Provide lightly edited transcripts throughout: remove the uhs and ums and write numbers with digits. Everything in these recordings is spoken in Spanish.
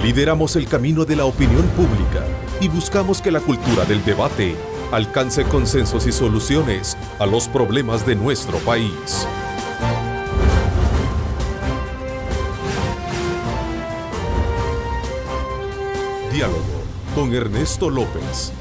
Lideramos el camino de la opinión pública y buscamos que la cultura del debate alcance consensos y soluciones a los problemas de nuestro país. Diálogo con Ernesto López.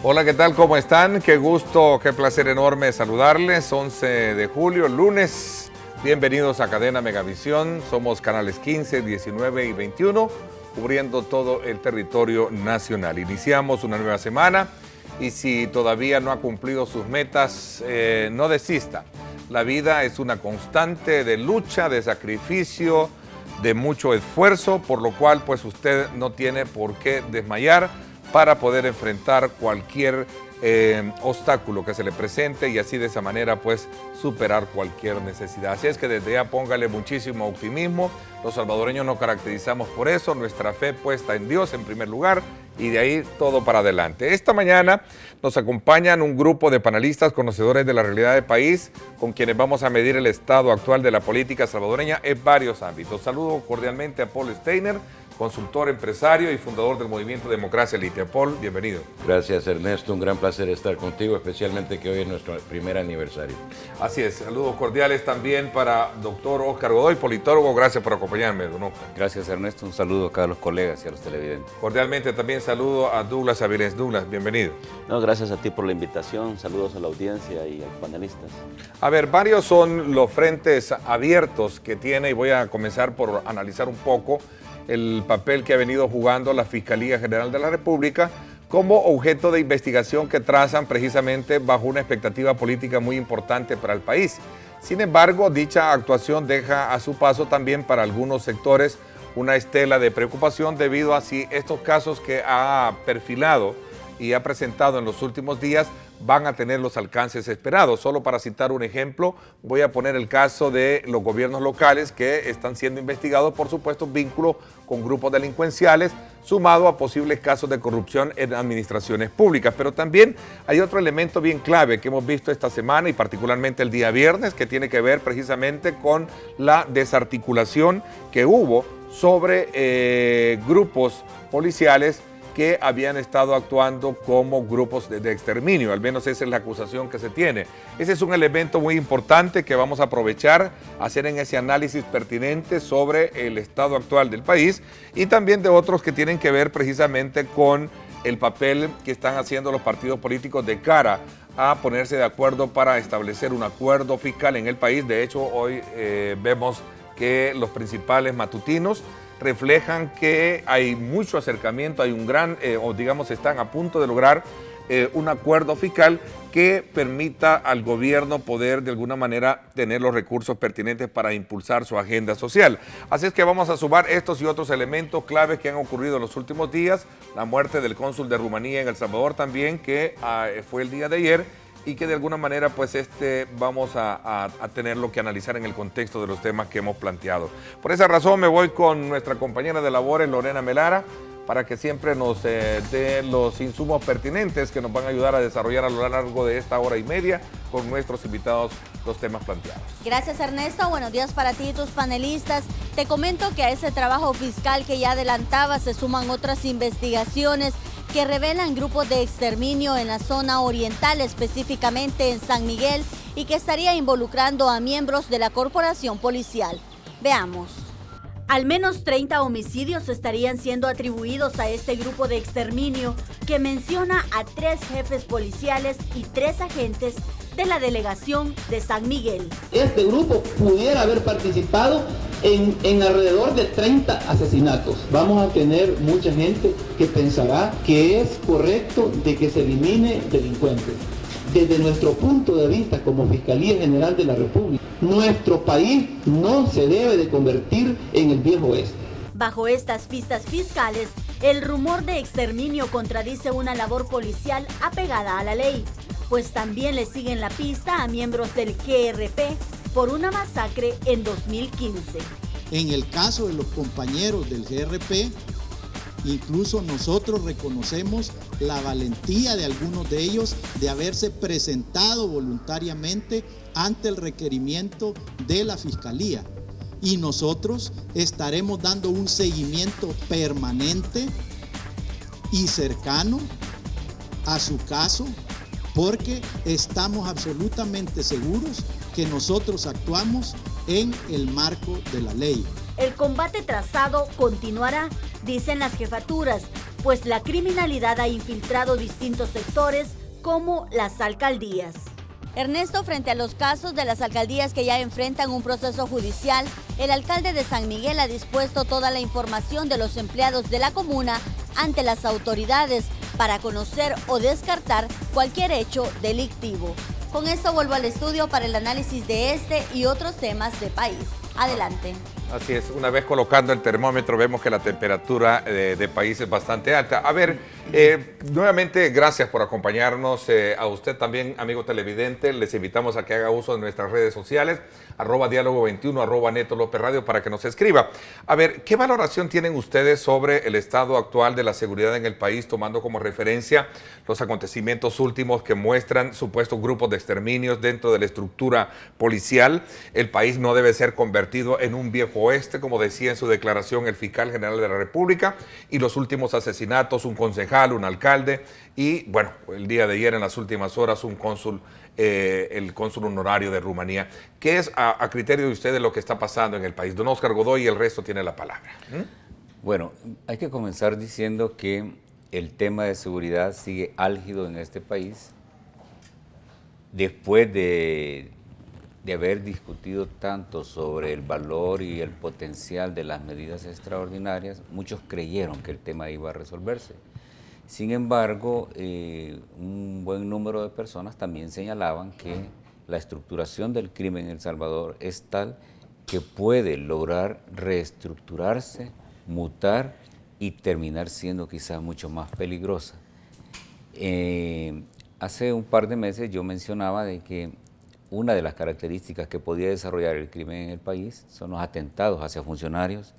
Hola, ¿qué tal? ¿Cómo están? Qué gusto, qué placer enorme saludarles. 11 de julio, lunes. Bienvenidos a Cadena Megavisión. Somos canales 15, 19 y 21, cubriendo todo el territorio nacional. Iniciamos una nueva semana y si todavía no ha cumplido sus metas, no desista. La vida es una constante de lucha, de sacrificio, de mucho esfuerzo, por lo cual pues usted no tiene por qué desmayar para poder enfrentar cualquier obstáculo que se le presente y así de esa manera pues superar cualquier necesidad. Así es que desde ya póngale muchísimo optimismo. Los salvadoreños nos caracterizamos por eso, nuestra fe puesta en Dios en primer lugar y de ahí todo para adelante. Esta mañana nos acompañan un grupo de panelistas conocedores de la realidad del país con quienes vamos a medir el estado actual de la política salvadoreña en varios ámbitos. Saludo cordialmente a Paul Steiner, consultor, empresario y fundador del Movimiento Democracia Limpia. Paul, bienvenido. Gracias, Ernesto. Un gran placer estar contigo, especialmente que hoy es nuestro primer aniversario. Así es. Saludos cordiales también para doctor Oscar Godoy, politólogo. Gracias por acompañarme, don Oscar. Gracias, Ernesto. Un saludo a los colegas y a los televidentes. Cordialmente también saludo a Douglas Avilés. Douglas, bienvenido. No, gracias a ti por la invitación. Saludos a la audiencia y a los panelistas. A ver, varios son los frentes abiertos que tiene y voy a comenzar por analizar un poco el papel que ha venido jugando la Fiscalía General de la República como objeto de investigación que trazan precisamente bajo una expectativa política muy importante para el país. Sin embargo, dicha actuación deja a su paso también para algunos sectores una estela de preocupación debido a si estos casos que ha perfilado y ha presentado en los últimos días van a tener los alcances esperados. Solo para citar un ejemplo, voy a poner el caso de los gobiernos locales que están siendo investigados por supuestos vínculos con grupos delincuenciales, sumado a posibles casos de corrupción en administraciones públicas. Pero también hay otro elemento bien clave que hemos visto esta semana y particularmente el día viernes, que tiene que ver precisamente con la desarticulación que hubo sobre grupos policiales que habían estado actuando como grupos de exterminio, al menos esa es la acusación que se tiene. Ese es un elemento muy importante que vamos a aprovechar, hacer en ese análisis pertinente sobre el estado actual del país y también de otros que tienen que ver precisamente con el papel que están haciendo los partidos políticos de cara a ponerse de acuerdo para establecer un acuerdo fiscal en el país. De hecho, hoy vemos que los principales matutinos reflejan que hay mucho acercamiento, hay un gran, están a punto de lograr un acuerdo fiscal que permita al gobierno poder de alguna manera tener los recursos pertinentes para impulsar su agenda social. Así es que vamos a sumar estos y otros elementos claves que han ocurrido en los últimos días, la muerte del cónsul de Rumanía en El Salvador también, que fue el día de ayer, y que de alguna manera pues vamos a tenerlo que analizar en el contexto de los temas que hemos planteado. Por esa razón me voy con nuestra compañera de labores, Lorena Melara, para que siempre nos dé los insumos pertinentes que nos van a ayudar a desarrollar a lo largo de esta hora y media con nuestros invitados los temas planteados. Gracias, Ernesto. Buenos días para ti y tus panelistas. Te comento que a ese trabajo fiscal que ya adelantaba se suman otras investigaciones que revelan grupos de exterminio en la zona oriental, específicamente en San Miguel, y que estaría involucrando a miembros de la corporación policial. Veamos. Al menos 30 homicidios estarían siendo atribuidos a este grupo de exterminio que menciona a 3 jefes policiales y 3 agentes de la delegación de San Miguel. Este grupo pudiera haber participado en alrededor de 30 asesinatos. Vamos a tener mucha gente que pensará que es correcto de que se elimine delincuentes. Desde nuestro punto de vista como Fiscalía General de la República, nuestro país no se debe de convertir en el viejo oeste. Bajo estas pistas fiscales, el rumor de exterminio contradice una labor policial apegada a la ley, pues también le siguen la pista a miembros del GRP por una masacre en 2015. En el caso de los compañeros del GRP, incluso nosotros reconocemos la valentía de algunos de ellos de haberse presentado voluntariamente ante el requerimiento de la Fiscalía. y nosotros estaremos dando un seguimiento permanente y cercano a su caso, porque estamos absolutamente seguros que nosotros actuamos en el marco de la ley. El combate trazado continuará, dicen las jefaturas, pues la criminalidad ha infiltrado distintos sectores como las alcaldías. Ernesto, frente a los casos de las alcaldías que ya enfrentan un proceso judicial, el alcalde de San Miguel ha dispuesto toda la información de los empleados de la comuna ante las autoridades para conocer o descartar cualquier hecho delictivo. Con esto vuelvo al estudio para el análisis de este y otros temas de país. Adelante. Así es, una vez colocando el termómetro vemos que la temperatura de país es bastante alta. A ver, nuevamente gracias por acompañarnos. A usted también, amigo televidente, les invitamos a que haga uso de nuestras redes sociales, @diálogo21, @Neto López Radio, para que nos escriba. A ver, ¿qué valoración tienen ustedes sobre el estado actual de la seguridad en el país, tomando como referencia los acontecimientos últimos que muestran supuestos grupos de exterminios dentro de la estructura policial? El país no debe ser convertido en un viejo oeste, como decía en su declaración el fiscal general de la República, y los últimos asesinatos, un concejal, un alcalde y, bueno, el día de ayer en las últimas horas un cónsul, el cónsul honorario de Rumanía. ¿Qué es a criterio de ustedes lo que está pasando en el país? Don Oscar Godoy y el resto tiene la palabra. Bueno, hay que comenzar diciendo que el tema de seguridad sigue álgido en este país después de haber discutido tanto sobre el valor y el potencial de las medidas extraordinarias. Muchos creyeron que el tema iba a resolverse. Sin embargo, un buen número de personas también señalaban que la estructuración del crimen en El Salvador es tal que puede lograr reestructurarse, mutar y terminar siendo quizás mucho más peligrosa. Hace un par de meses yo mencionaba de que una de las características que podía desarrollar el crimen en el país son los atentados hacia funcionarios,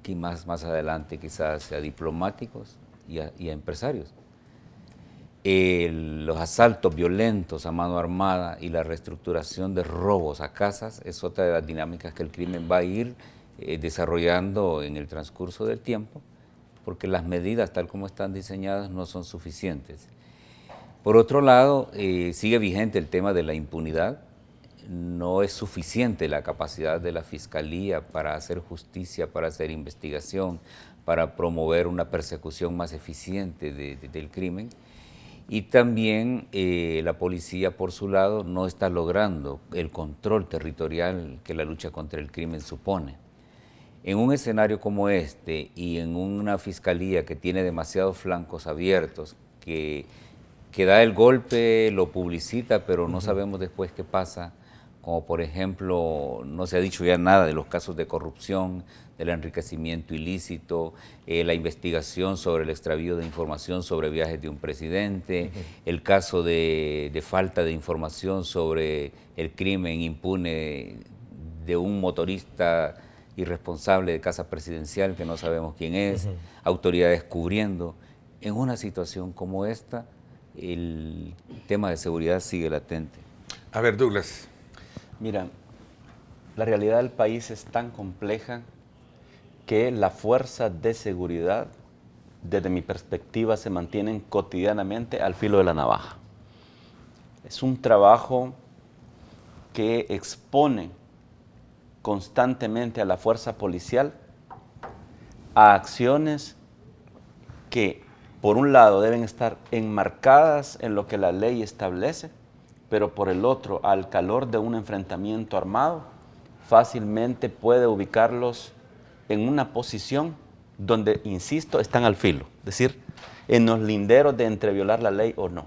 que más adelante quizás hacia diplomáticos y a empresarios. Los asaltos violentos a mano armada y la reestructuración de robos a casas es otra de las dinámicas que el crimen va a ir desarrollando en el transcurso del tiempo, porque las medidas tal como están diseñadas no son suficientes. Por otro lado, sigue vigente el tema de la impunidad. No es suficiente la capacidad de la Fiscalía para hacer justicia, para hacer investigación, para promover una persecución más eficiente del crimen. Y también la policía, por su lado, no está logrando el control territorial que la lucha contra el crimen supone. En un escenario como este y en una Fiscalía que tiene demasiados flancos abiertos, que da el golpe, lo publicita, pero no sabemos después qué pasa, como por ejemplo, no se ha dicho ya nada de los casos de corrupción, del enriquecimiento ilícito, la investigación sobre el extravío de información sobre viajes de un presidente, el caso de falta de información sobre el crimen impune de un motorista irresponsable de casa presidencial que no sabemos quién es, autoridades cubriendo. En una situación como esta, el tema de seguridad sigue latente. A ver, Douglas. Mira, la realidad del país es tan compleja que la fuerza de seguridad, desde mi perspectiva, se mantienen cotidianamente al filo de la navaja. Es un trabajo que expone constantemente a la fuerza policial a acciones que, por un lado, deben estar enmarcadas en lo que la ley establece, pero por el otro, al calor de un enfrentamiento armado, fácilmente puede ubicarlos en una posición donde, insisto, están al filo, es decir, en los linderos de entre violar la ley o no.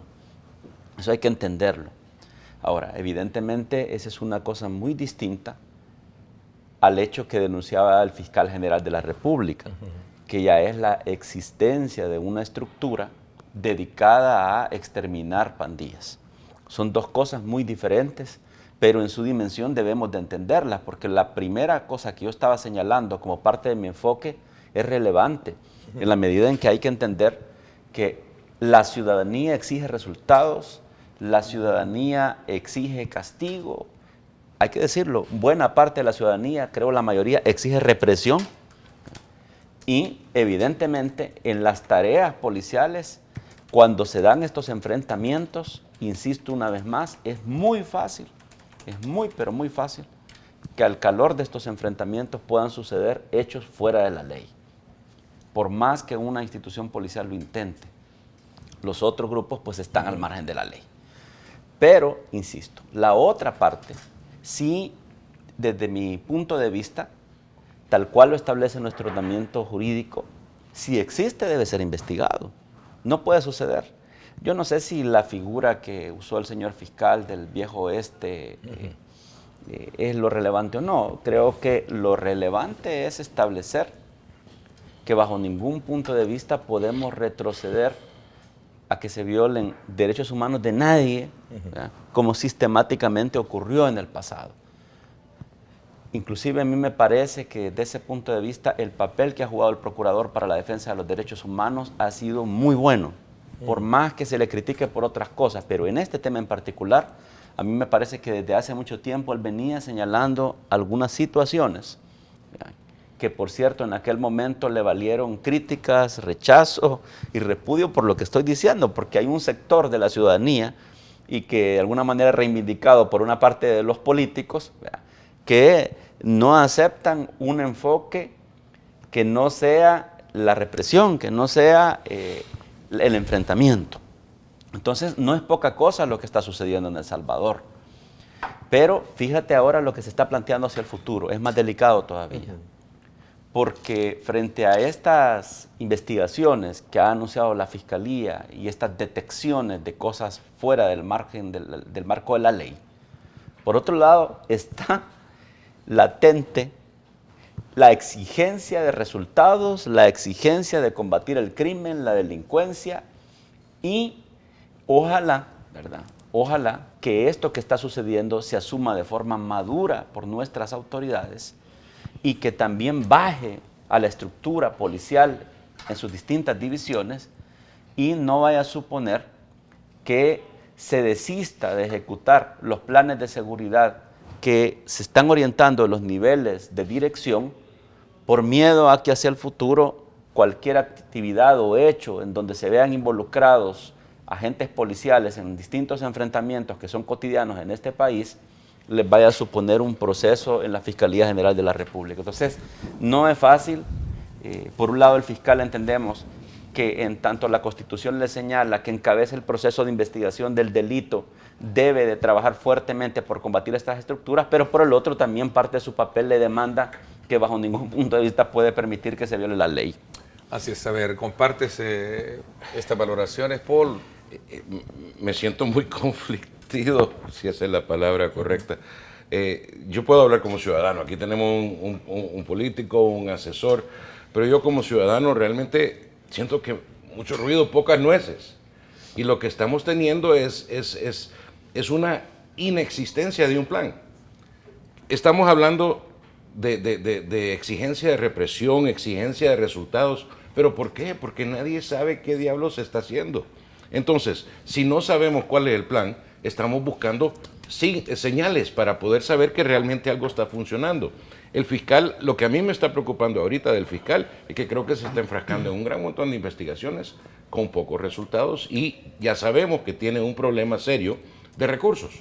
Eso hay que entenderlo. Ahora, evidentemente, esa es una cosa muy distinta al hecho que denunciaba el fiscal general de la República, que ya es la existencia de una estructura dedicada a exterminar pandillas. Son dos cosas muy diferentes, pero en su dimensión debemos de entenderlas, porque la primera cosa que yo estaba señalando como parte de mi enfoque es relevante, en la medida en que hay que entender que la ciudadanía exige resultados, la ciudadanía exige castigo, hay que decirlo, buena parte de la ciudadanía, creo la mayoría, exige represión. Y evidentemente en las tareas policiales, cuando se dan estos enfrentamientos, insisto una vez más, es muy fácil, pero muy fácil, que al calor de estos enfrentamientos puedan suceder hechos fuera de la ley. Por más que una institución policial lo intente, los otros grupos pues están al margen de la ley. Pero, insisto, la otra parte, sí, desde mi punto de vista, tal cual lo establece nuestro ordenamiento jurídico, si existe debe ser investigado. No puede suceder. Yo no sé si la figura que usó el señor fiscal del viejo oeste es lo relevante o no. Creo que lo relevante es establecer que bajo ningún punto de vista podemos retroceder a que se violen derechos humanos de nadie, como sistemáticamente ocurrió en el pasado. Inclusive a mí me parece que desde ese punto de vista el papel que ha jugado el Procurador para la Defensa de los Derechos Humanos ha sido muy bueno, por más que se le critique por otras cosas, pero en este tema en particular, a mí me parece que desde hace mucho tiempo él venía señalando algunas situaciones, que por cierto en aquel momento le valieron críticas, rechazo y repudio por lo que estoy diciendo, porque hay un sector de la ciudadanía y que de alguna manera reivindicado por una parte de los políticos, que no aceptan un enfoque que no sea la represión, que no sea el enfrentamiento. Entonces, no es poca cosa lo que está sucediendo en El Salvador. Pero fíjate ahora lo que se está planteando hacia el futuro, es más delicado todavía. Porque frente a estas investigaciones que ha anunciado la Fiscalía y estas detecciones de cosas fuera del margen del marco de la ley, por otro lado está latente la exigencia de resultados, la exigencia de combatir el crimen, la delincuencia y ojalá, ¿verdad? Ojalá que esto que está sucediendo se asuma de forma madura por nuestras autoridades y que también baje a la estructura policial en sus distintas divisiones y no vaya a suponer que se desista de ejecutar los planes de seguridad que se están orientando en los niveles de dirección por miedo a que hacia el futuro cualquier actividad o hecho en donde se vean involucrados agentes policiales en distintos enfrentamientos que son cotidianos en este país, les vaya a suponer un proceso en la Fiscalía General de la República. Entonces, no es fácil. Por un lado, el fiscal entendemos que en tanto la Constitución le señala que encabeza el proceso de investigación del delito, debe de trabajar fuertemente por combatir estas estructuras, pero por el otro también parte de su papel le demanda que bajo ningún punto de vista puede permitir que se viole la ley. Así es, a ver, ¿compartes estas valoraciones, Paul? Me siento muy conflictido, si esa es la palabra correcta. Yo puedo hablar como ciudadano, aquí tenemos un político, un asesor, pero yo como ciudadano realmente siento que mucho ruido, pocas nueces. Y lo que estamos teniendo es una inexistencia de un plan. Estamos hablando de exigencia de represión, exigencia de resultados, pero ¿por qué? Porque nadie sabe qué diablos se está haciendo. Entonces, si no sabemos cuál es el plan, estamos buscando señales para poder saber que realmente algo está funcionando. El fiscal, lo que a mí me está preocupando ahorita del fiscal es que creo que se está enfrascando en un gran montón de investigaciones con pocos resultados y ya sabemos que tiene un problema serio de recursos.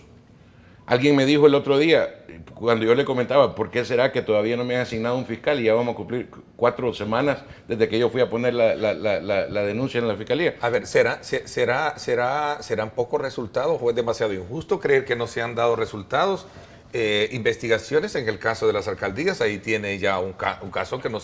Alguien me dijo el otro día, cuando yo le comentaba, ¿por qué será que todavía no me han asignado un fiscal y ya vamos a cumplir 4 semanas desde que yo fui a poner la denuncia en la fiscalía? A ver, ¿serán pocos resultados o es demasiado injusto creer que no se han dado resultados? Investigaciones en el caso de las alcaldías, ahí tiene ya un caso que no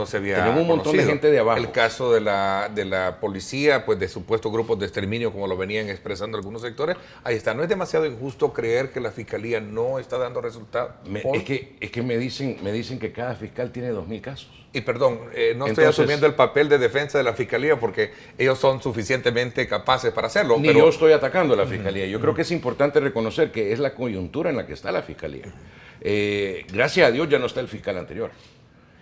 se había Tenemos un montón de gente de abajo. El caso de la policía, pues de supuestos grupos de exterminio, como lo venían expresando algunos sectores, ahí está. ¿No es demasiado injusto creer que la fiscalía no está dando resultados? Es que me dicen que cada fiscal tiene 2.000 casos. Y perdón, no estoy asumiendo el papel de defensa de la fiscalía porque ellos son suficientemente capaces para hacerlo. Pero yo estoy atacando a la fiscalía. Yo creo que es importante reconocer que es la coyuntura en la que está la fiscalía. Gracias a Dios ya no está el fiscal anterior.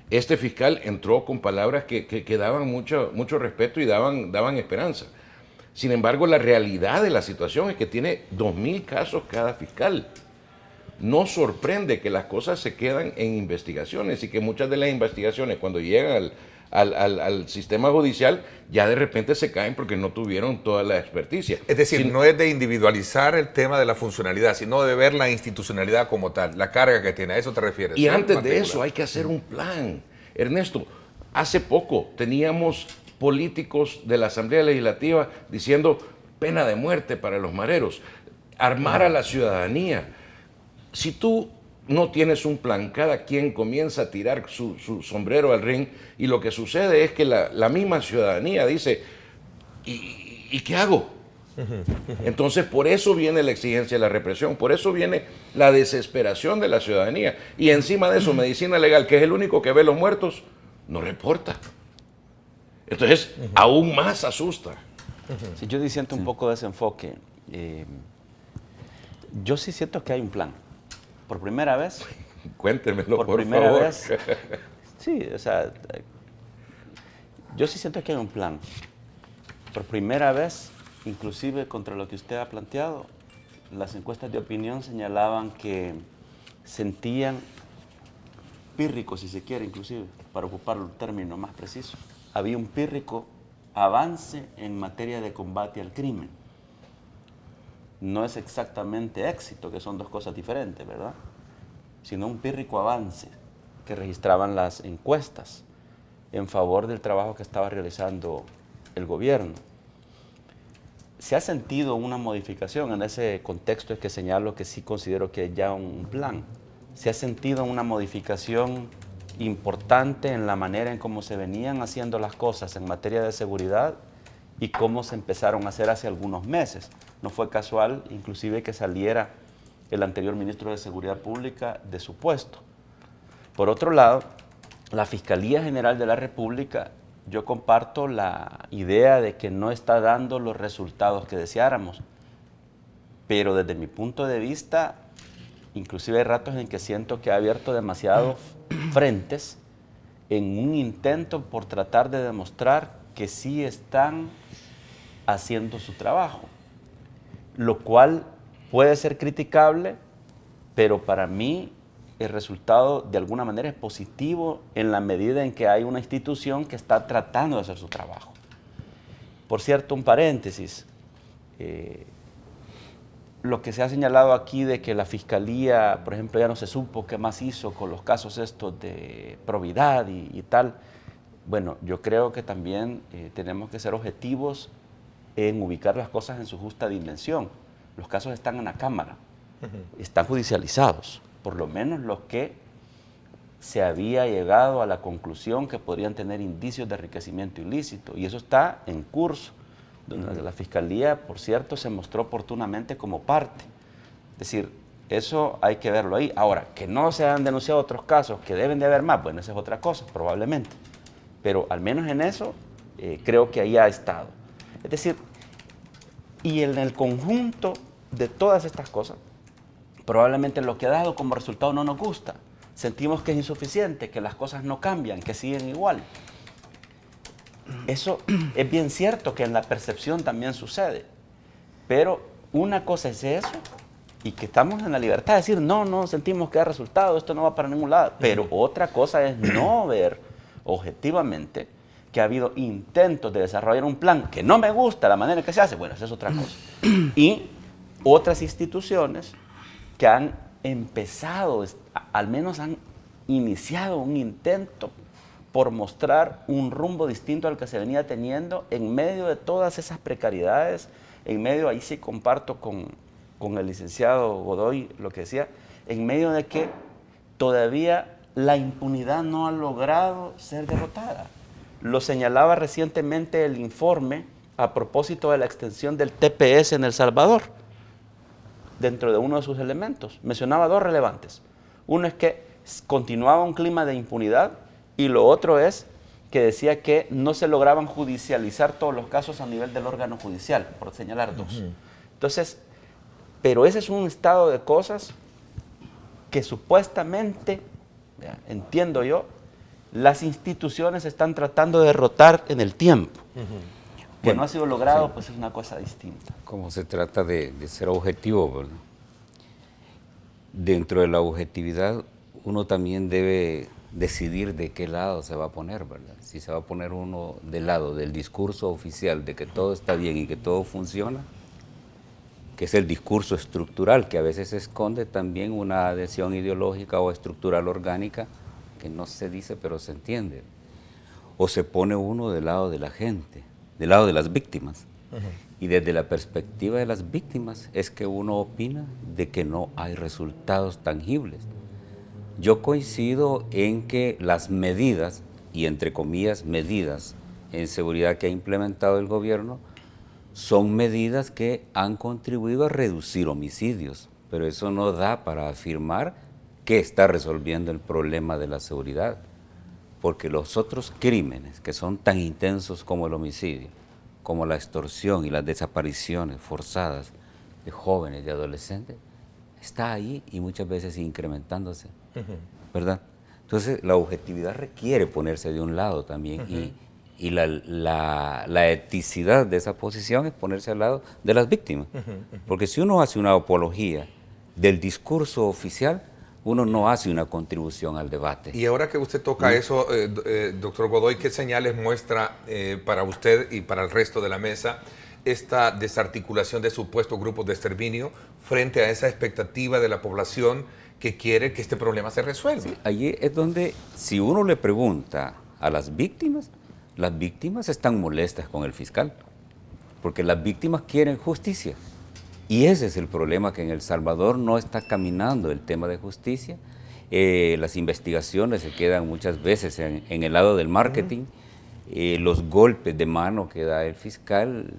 Este fiscal entró con palabras que daban mucho respeto y daban esperanza. Sin embargo, la realidad de la situación es que tiene 2.000 casos cada fiscal. no sorprende que las cosas se quedan en investigaciones y que muchas de las investigaciones cuando llegan al sistema judicial ya de repente se caen porque no tuvieron toda la experticia. Es decir, no es de individualizar el tema de la funcionalidad, sino de ver la institucionalidad como tal, la carga que tiene. ¿A eso te refieres? Y antes de eso hay que hacer un plan. Ernesto, hace poco teníamos políticos de la Asamblea Legislativa diciendo pena de muerte para los mareros, armar a la ciudadanía. Si tú no tienes un plan, cada quien comienza a tirar su sombrero al ring y lo que sucede es que la misma ciudadanía dice, ¿y qué hago? Entonces, por eso viene la exigencia de la represión, por eso viene la desesperación de la ciudadanía. Y encima de eso, Medicina Legal, que es el único que ve los muertos, no reporta. Entonces, aún más asusta. Sí, yo disiento un poco de ese enfoque. Yo sí siento que hay un plan. Por primera vez. Cuéntemelo, por primera favor. Vez. Sí, o sea, yo sí siento que hay un plan. Por primera vez, inclusive contra lo que usted ha planteado, las encuestas de opinión señalaban que sentían pírrico, si se quiere, inclusive, para ocupar un término más preciso. Había un pírrico avance en materia de combate al crimen. No es exactamente éxito, que son dos cosas diferentes, ¿verdad? Sino un pírrico avance que registraban las encuestas en favor del trabajo que estaba realizando el gobierno. Se ha sentido una modificación en ese contexto, es que señalo que sí considero que hay ya un plan. Se ha sentido una modificación importante en la manera en cómo se venían haciendo las cosas en materia de seguridad y cómo se empezaron a hacer hace algunos meses. No fue casual, inclusive, que saliera el anterior ministro de Seguridad Pública de su puesto. Por otro lado, la Fiscalía General de la República, yo comparto la idea de que no está dando los resultados que deseáramos, pero desde mi punto de vista, inclusive hay ratos en que siento que ha abierto demasiados frentes en un intento por tratar de demostrar que sí están haciendo su trabajo, lo cual puede ser criticable, pero para mí el resultado de alguna manera es positivo en la medida en que hay una institución que está tratando de hacer su trabajo. Por cierto, un paréntesis, lo que se ha señalado aquí de que la Fiscalía, por ejemplo, ya no se supo qué más hizo con los casos estos de probidad y tal, bueno, yo creo que también tenemos que ser objetivos en ubicar las cosas en su justa dimensión. Los casos están en la Cámara, están judicializados, por lo menos los que se había llegado a la conclusión que podrían tener indicios de enriquecimiento ilícito, y eso está en curso, donde la Fiscalía, por cierto, se mostró oportunamente como parte. Es decir, eso hay que verlo ahí. Ahora, que no se han denunciado otros casos, que deben de haber más, bueno, esa es otra cosa, probablemente. Pero al menos en eso, creo que ahí ha estado. Es decir, y en el conjunto de todas estas cosas, probablemente lo que ha dado como resultado no nos gusta. Sentimos que es insuficiente, que las cosas no cambian, que siguen igual. Eso es bien cierto que en la percepción también sucede. Pero una cosa es eso, y que estamos en la libertad de decir, no sentimos que da resultado, esto no va para ningún lado. Pero otra cosa es no ver objetivamente que ha habido intentos de desarrollar un plan que no me gusta la manera en que se hace, bueno, esa es otra cosa. Y otras instituciones que han empezado, al menos han iniciado un intento por mostrar un rumbo distinto al que se venía teniendo en medio de todas esas precariedades, en medio, ahí sí comparto con el licenciado Godoy lo que decía, en medio de que todavía la impunidad no ha logrado ser derrotada. Lo señalaba recientemente el informe a propósito de la extensión del TPS en El Salvador, dentro de uno de sus elementos. Mencionaba dos relevantes. Uno es que continuaba un clima de impunidad y lo otro es que decía que no se lograban judicializar todos los casos a nivel del órgano judicial, por señalar dos. Entonces, pero ese es un estado de cosas que supuestamente, entiendo yo, las instituciones están tratando de derrotar en el tiempo. Que no ha sido logrado, pues es una cosa distinta. Como se trata de ser objetivo, ¿verdad? dentro de la objetividad uno también debe decidir de qué lado se va a poner, ¿verdad? Si se va a poner uno del lado del discurso oficial de que todo está bien y que todo funciona, que es el discurso estructural, que a veces esconde también una adhesión ideológica o estructural orgánica que no se dice pero se entiende. O se pone uno del lado de la gente, del lado de las víctimas. Y desde la perspectiva de las víctimas es que uno opina de que no hay resultados tangibles. Yo coincido en que las medidas, y entre comillas medidas, en seguridad que ha implementado el gobierno, son medidas que han contribuido a reducir homicidios, pero eso no da para afirmar que está resolviendo el problema de la seguridad, porque los otros crímenes que son tan intensos como el homicidio, como la extorsión y las desapariciones forzadas de jóvenes, de adolescentes, está ahí y muchas veces incrementándose, ¿verdad? Entonces la objetividad requiere ponerse de un lado también y la eticidad de esa posición es ponerse al lado de las víctimas, porque si uno hace una apología del discurso oficial, uno no hace una contribución al debate. Y ahora que usted toca eso, doctor Godoy, ¿qué señales muestra para usted y para el resto de la mesa esta desarticulación de supuestos grupos de exterminio frente a esa expectativa de la población que quiere que este problema se resuelva? Sí, allí es donde, si uno le pregunta a las víctimas están molestas con el fiscal, porque las víctimas quieren justicia. Y ese es el problema, que en El Salvador no está caminando el tema de justicia. Las investigaciones se quedan muchas veces en el lado del marketing. Los golpes de mano que da el fiscal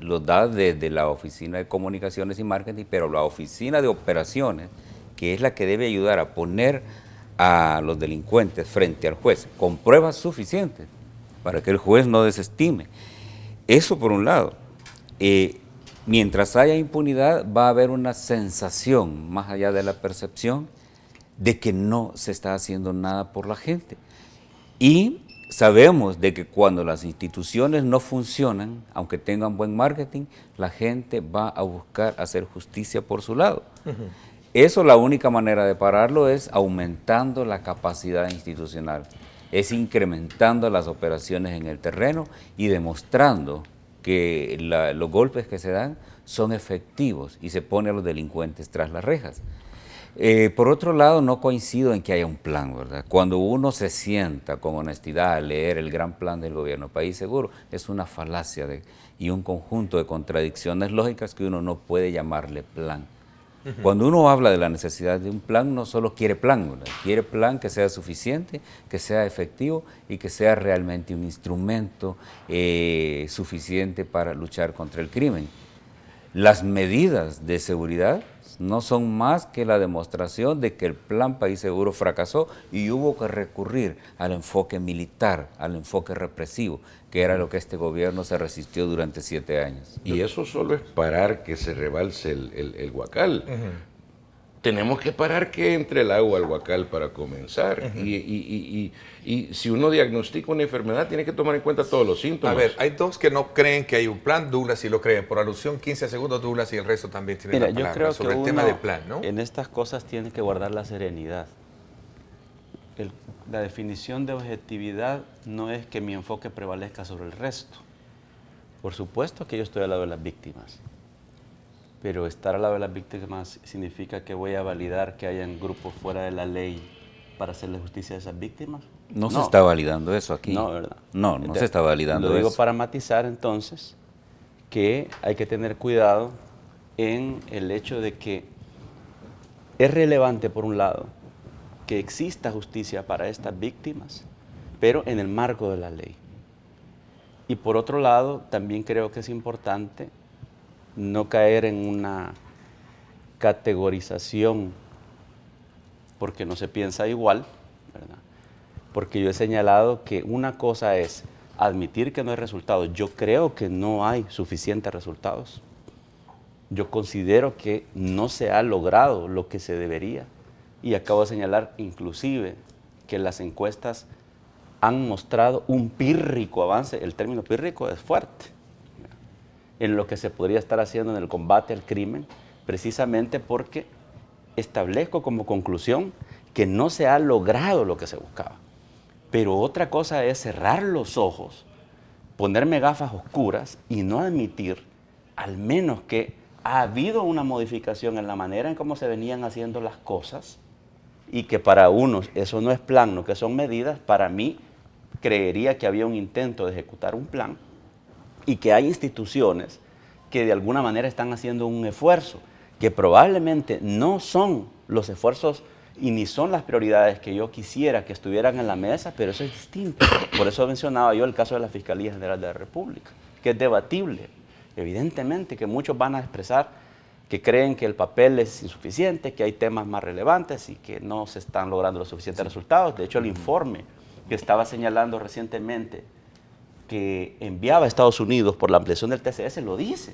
los da desde la Oficina de Comunicaciones y Marketing, pero la Oficina de Operaciones, que es la que debe ayudar a poner a los delincuentes frente al juez con pruebas suficientes para que el juez no desestime. Eso por un lado. Mientras haya impunidad, va a haber una sensación, más allá de la percepción, de que no se está haciendo nada por la gente. Y sabemos de que cuando las instituciones no funcionan, aunque tengan buen marketing, la gente va a buscar hacer justicia por su lado. Eso, la única manera de pararlo es aumentando la capacidad institucional, es incrementando las operaciones en el terreno y demostrando que los golpes que se dan son efectivos y se pone a los delincuentes tras las rejas. Por otro lado, no coincido en que haya un plan, ¿verdad? Cuando uno se sienta con honestidad a leer el gran plan del gobierno País Seguro, es una falacia y un conjunto de contradicciones lógicas que uno no puede llamarle plan. Cuando uno habla de la necesidad de un plan, no solo quiere plan, ¿verdad? Quiere plan que sea suficiente, que sea efectivo y que sea realmente un instrumento suficiente para luchar contra el crimen. Las medidas de seguridad no son más que la demostración de que el plan País Seguro fracasó y hubo que recurrir al enfoque militar, al enfoque represivo, que era lo que este gobierno se resistió durante 7 años. Y eso solo es parar que se rebalse el huacal. Tenemos que parar que entre el agua al huacal para comenzar. Y si uno diagnostica una enfermedad, tiene que tomar en cuenta todos los síntomas. A ver, hay dos que no creen que hay un plan. Douglas sí lo cree. Por alusión, 15 segundos, Douglas, y el resto también tiene la palabra. Yo creo sobre que el tema del plan, ¿no? En estas cosas tiene que guardar la serenidad. La definición de objetividad no es que mi enfoque prevalezca sobre el resto. Por supuesto que yo estoy al lado de las víctimas. Pero estar al lado de las víctimas significa que voy a validar que hayan grupos fuera de la ley para hacerle justicia a esas víctimas. No se está validando eso aquí. No, ¿verdad? No Entonces, se está validando eso. Lo digo para matizar entonces que hay que tener cuidado en el hecho de que es relevante, por un lado, que exista justicia para estas víctimas, pero en el marco de la ley. Y por otro lado, también creo que es importante no caer en una categorización porque no se piensa igual, ¿verdad? Porque yo he señalado que una cosa es admitir que no hay resultados. Yo creo que no hay suficientes resultados. Yo considero que no se ha logrado lo que se debería. Y acabo de señalar inclusive que las encuestas han mostrado un pírrico avance. El término pírrico es fuerte en lo que se podría estar haciendo en el combate al crimen, precisamente porque establezco como conclusión que no se ha logrado lo que se buscaba. Pero otra cosa es cerrar los ojos, ponerme gafas oscuras y no admitir al menos que ha habido una modificación en la manera en cómo se venían haciendo las cosas y que para unos eso no es plan, no que son medidas. Para mí creería que había un intento de ejecutar un plan y que hay instituciones que de alguna manera están haciendo un esfuerzo, que probablemente no son los esfuerzos y ni son las prioridades que yo quisiera que estuvieran en la mesa, pero eso es distinto. Por eso mencionaba yo el caso de la Fiscalía General de la República, que es debatible. Evidentemente que muchos van a expresar que creen que el papel es insuficiente, que hay temas más relevantes y que no se están logrando los suficientes resultados. De hecho, el informe que estaba señalando recientemente que enviaba a Estados Unidos por la ampliación del TCS lo dice.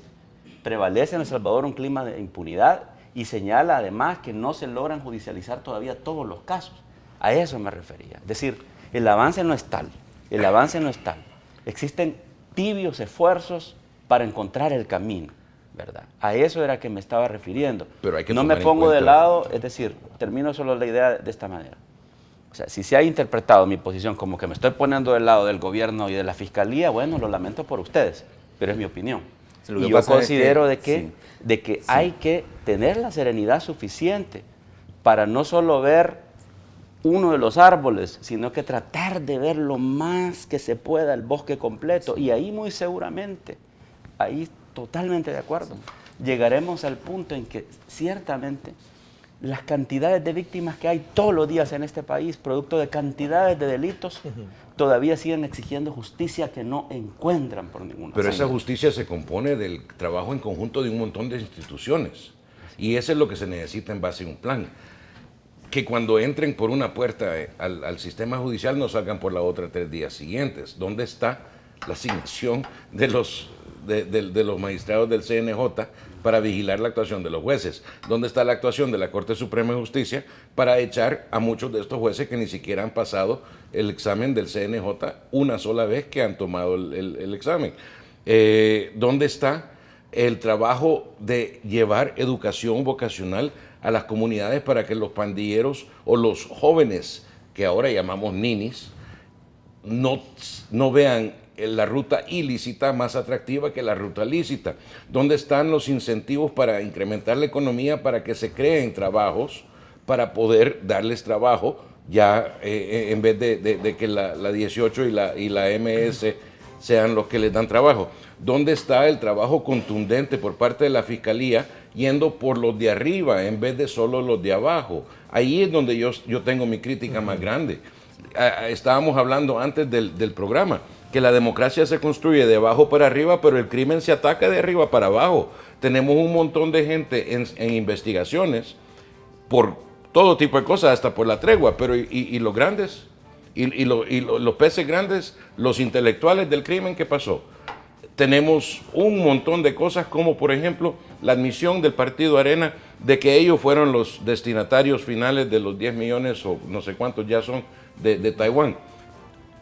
Prevalece en El Salvador un clima de impunidad y señala además que no se logran judicializar todavía todos los casos. A eso me refería. Es decir, el avance no es tal, el avance no es tal. Existen tibios esfuerzos para encontrar el camino, ¿verdad? A eso era que me estaba refiriendo. Pero hay que no me pongo de lado, es decir, termino solo la idea de esta manera. O sea, si se ha interpretado mi posición como que me estoy poniendo del lado del gobierno y de la fiscalía, bueno, lo lamento por ustedes, pero es mi opinión. Y yo considero de que hay que tener la serenidad suficiente para no solo ver uno de los árboles, sino que tratar de ver lo más que se pueda el bosque completo. Y ahí muy seguramente, ahí totalmente de acuerdo, llegaremos al punto en que ciertamente las cantidades de víctimas que hay todos los días en este país, producto de cantidades de delitos, todavía siguen exigiendo justicia que no encuentran por ninguna Pero manera. esa justicia se compone del trabajo en conjunto de un montón de instituciones. Y eso es lo que se necesita en base a un plan. Que cuando entren por una puerta al sistema judicial no salgan por la otra 3 días siguientes. ¿Dónde está la asignación de los magistrados del CNJ para vigilar la actuación de los jueces? ¿Dónde está la actuación de la Corte Suprema de Justicia para echar a muchos de estos jueces que ni siquiera han pasado el examen del CNJ una sola vez que han tomado el examen? ¿Dónde está el trabajo de llevar educación vocacional a las comunidades para que los pandilleros o los jóvenes, que ahora llamamos ninis, no vean la ruta ilícita más atractiva que la ruta lícita? ¿Dónde están los incentivos para incrementar la economía, para que se creen trabajos, para poder darles trabajo, ya en vez de que la 18 y la MS sean los que les dan trabajo? ¿Dónde está el trabajo contundente por parte de la Fiscalía yendo por los de arriba en vez de solo los de abajo? Ahí es donde yo tengo mi crítica más grande. Estábamos hablando antes del programa que la democracia se construye de abajo para arriba, pero el crimen se ataca de arriba para abajo. Tenemos un montón de gente en investigaciones por todo tipo de cosas, hasta por la tregua, pero y los grandes, los peces grandes, los intelectuales del crimen, ¿qué pasó? Tenemos un montón de cosas, como por ejemplo la admisión del partido Arena de que ellos fueron los destinatarios finales de los 10 millones o no sé cuántos ya son de Taiwán.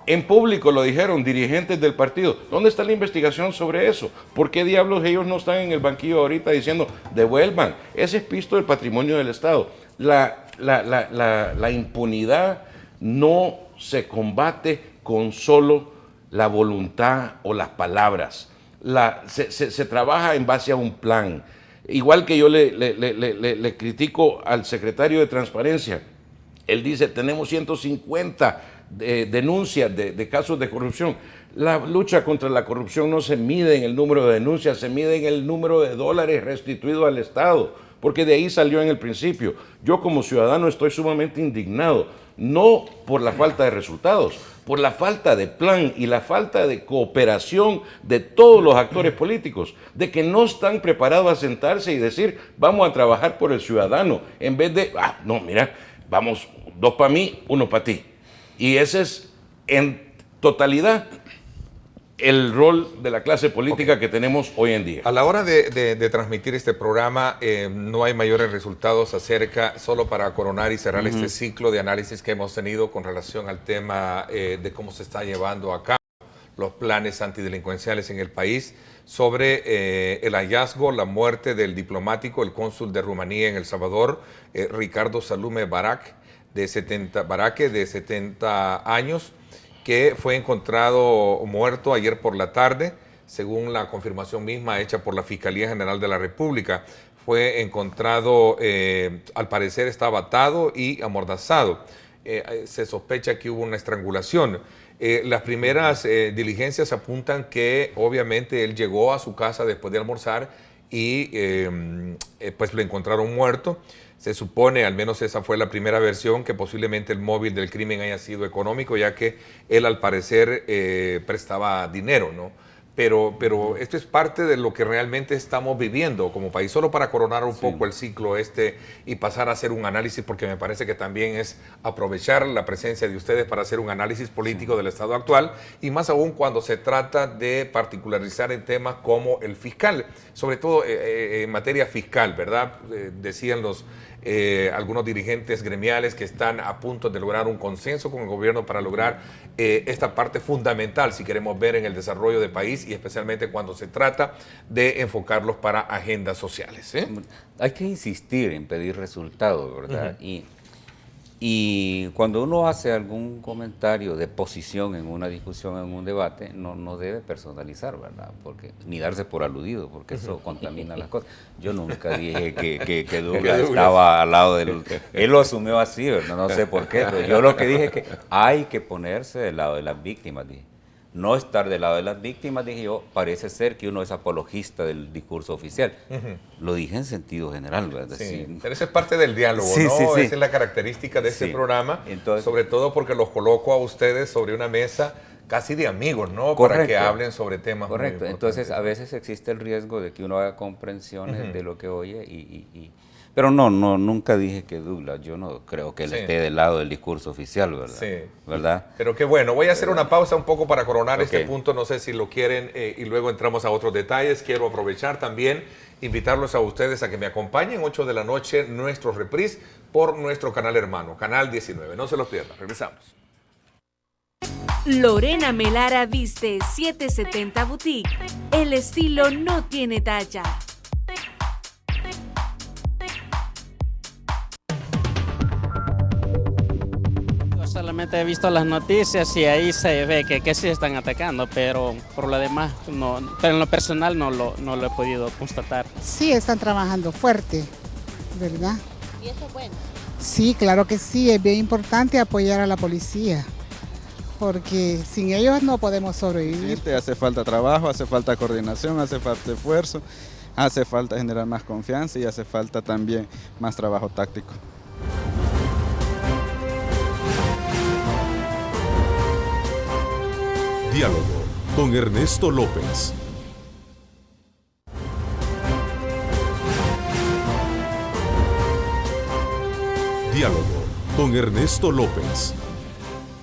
En público lo dijeron dirigentes del partido. ¿Dónde está la investigación sobre eso? ¿Por qué diablos ellos no están en el banquillo ahorita diciendo devuelvan? Ese es pisto del patrimonio del Estado. La impunidad no se combate con solo la voluntad o las palabras. Se trabaja en base a un plan. Igual que yo le critico al secretario de Transparencia. Él dice, tenemos 150 denuncias de casos de corrupción. La lucha contra la corrupción no se mide en el número de denuncias, se mide en el número de dólares restituidos al Estado, porque de ahí salió en el principio. Yo como ciudadano estoy sumamente indignado, no por la falta de resultados, por la falta de plan y la falta de cooperación de todos los actores políticos, de que no están preparados a sentarse y decir, vamos a trabajar por el ciudadano, en vez de, no, mira, vamos, 2 para mí, 1 para ti. Y ese es en totalidad el rol de la clase política que tenemos hoy en día. A la hora de transmitir este programa, no hay mayores resultados acerca, solo para coronar y cerrar este ciclo de análisis que hemos tenido con relación al tema de cómo se está llevando a cabo los planes antidelincuenciales en el país, sobre el hallazgo, la muerte del diplomático, el cónsul de Rumanía en El Salvador, Ricardo Salume Baraque, de 70 años, que fue encontrado muerto ayer por la tarde, según la confirmación misma hecha por la Fiscalía General de la República. Fue encontrado, al parecer estaba atado y amordazado. Se sospecha que hubo una estrangulación. Las primeras diligencias apuntan que obviamente él llegó a su casa después de almorzar y pues lo encontraron muerto. Se supone, al menos esa fue la primera versión, que posiblemente el móvil del crimen haya sido económico, ya que él al parecer prestaba dinero, ¿no? Pero esto es parte de lo que realmente estamos viviendo como país, solo para coronar un poco el ciclo y pasar a hacer un análisis, porque me parece que también es aprovechar la presencia de ustedes para hacer un análisis político del estado actual, y más aún cuando se trata de particularizar en temas como el fiscal, sobre todo en materia fiscal, ¿verdad? Decían algunos dirigentes gremiales que están a punto de lograr un consenso con el gobierno para lograr esta parte fundamental, si queremos ver en el desarrollo del país, y especialmente cuando se trata de enfocarlos para agendas sociales. Hay que insistir en pedir resultados, ¿verdad? Y cuando uno hace algún comentario de posición en una discusión, en un debate, no debe personalizar, ¿verdad? Porque, ni darse por aludido, porque eso contamina las cosas. Yo nunca dije que Douglas estaba al lado del... Él lo asumió así, ¿verdad? No sé por qué, pero yo lo que dije es que hay que ponerse del lado de las víctimas, dije. No estar del lado de las víctimas, dije yo, parece ser que uno es apologista del discurso oficial. Lo dije en sentido general, ¿verdad? Sí, pero eso es parte del diálogo, ¿no? Esa es la característica de este programa, entonces, sobre todo porque los coloco a ustedes sobre una mesa casi de amigos, ¿no? Correcto. Para que hablen sobre temas muy importantes. Entonces, a veces existe el riesgo de que uno haga comprensiones de lo que oye pero nunca dije que Douglas, yo no creo que él esté del lado del discurso oficial, ¿verdad? Sí. ¿Verdad? Pero qué bueno, voy a hacer una pausa un poco para coronar este punto, no sé si lo quieren, y luego entramos a otros detalles. Quiero aprovechar también, invitarlos a ustedes a que me acompañen 8 de la noche, nuestro reprise por nuestro canal hermano, Canal 19. No se los pierdan, regresamos. Lorena Melara viste 770 Boutique. El estilo no tiene talla. Solamente he visto las noticias y ahí se ve que sí están atacando, pero por lo demás, no, pero en lo personal no lo he podido constatar. Sí, están trabajando fuerte, ¿verdad? ¿Y eso es bueno? Sí, claro que sí, es bien importante apoyar a la policía, porque sin ellos no podemos sobrevivir. Hace falta trabajo, hace falta coordinación, hace falta esfuerzo, hace falta generar más confianza y hace falta también más trabajo táctico. Diálogo con Ernesto López. Diálogo con Ernesto López.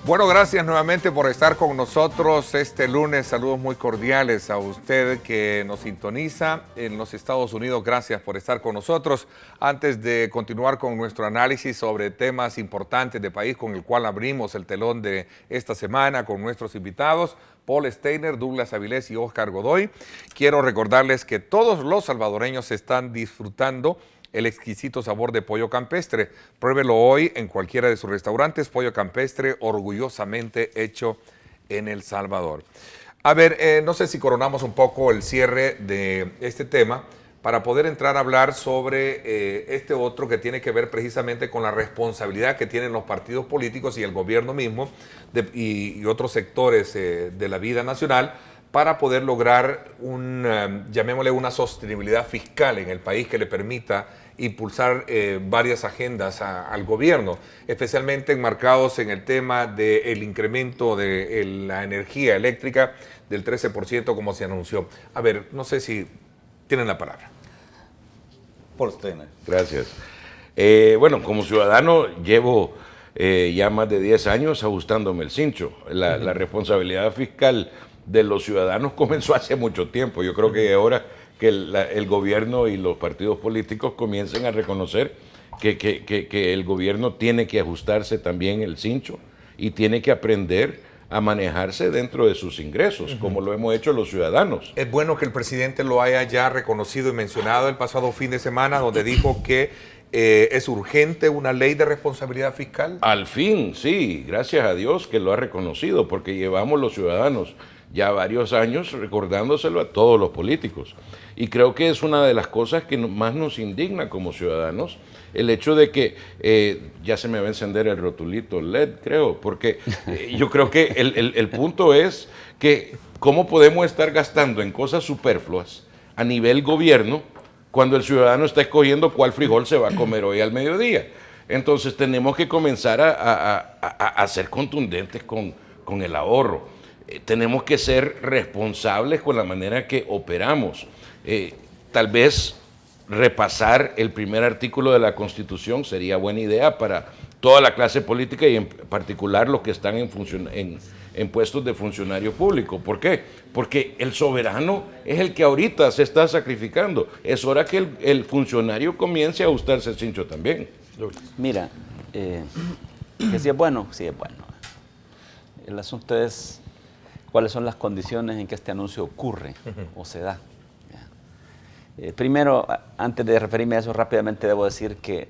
Bueno, gracias nuevamente por estar con nosotros este lunes. Saludos muy cordiales a usted que nos sintoniza en los Estados Unidos. Gracias por estar con nosotros. Antes de continuar con nuestro análisis sobre temas importantes de país con el cual abrimos el telón de esta semana con nuestros invitados, Paul Steiner, Douglas Avilés y Oscar Godoy, quiero recordarles que todos los salvadoreños están disfrutando el exquisito sabor de pollo campestre. Pruébelo hoy en cualquiera de sus restaurantes. Pollo campestre, orgullosamente hecho en El Salvador. A ver, no sé si coronamos un poco el cierre de este tema para poder entrar a hablar sobre este otro que tiene que ver precisamente con la responsabilidad que tienen los partidos políticos y el gobierno mismo y otros sectores de la vida nacional para poder lograr llamémosle una sostenibilidad fiscal en el país que le permita impulsar varias agendas al gobierno, especialmente enmarcados en el tema del incremento de la energía eléctrica del 13% como se anunció. A ver, no sé si tienen la palabra. Por Steiner. Gracias. Bueno, como ciudadano llevo ya más de 10 años ajustándome el cincho. La responsabilidad fiscal de los ciudadanos comenzó hace mucho tiempo. Yo creo que ahora que el gobierno y los partidos políticos comiencen a reconocer que el gobierno tiene que ajustarse también el cincho y tiene que aprender a manejarse dentro de sus ingresos, como lo hemos hecho los ciudadanos. Es bueno que el presidente lo haya ya reconocido y mencionado el pasado fin de semana, donde dijo que es urgente una ley de responsabilidad fiscal. Al fin, sí, gracias a Dios que lo ha reconocido, porque llevamos los ciudadanos ya varios años recordándoselo a todos los políticos. Y creo que es una de las cosas que más nos indigna como ciudadanos, el hecho de que, ya se me va a encender el rotulito LED, creo, porque yo creo que el punto es que cómo podemos estar gastando en cosas superfluas a nivel gobierno cuando el ciudadano está escogiendo cuál frijol se va a comer hoy al mediodía. Entonces tenemos que comenzar a ser contundentes con el ahorro. Tenemos que ser responsables con la manera que operamos. Tal vez repasar el primer artículo de la Constitución sería buena idea para toda la clase política y en particular los que están en puestos de funcionario público. ¿Por qué? Porque el soberano es el que ahorita se está sacrificando. Es hora que el funcionario comience a ajustarse el cincho también. Mira, que si es bueno, sí es bueno. El asunto es cuáles son las condiciones en que este anuncio ocurre o se da. Primero, antes de referirme a eso rápidamente, debo decir que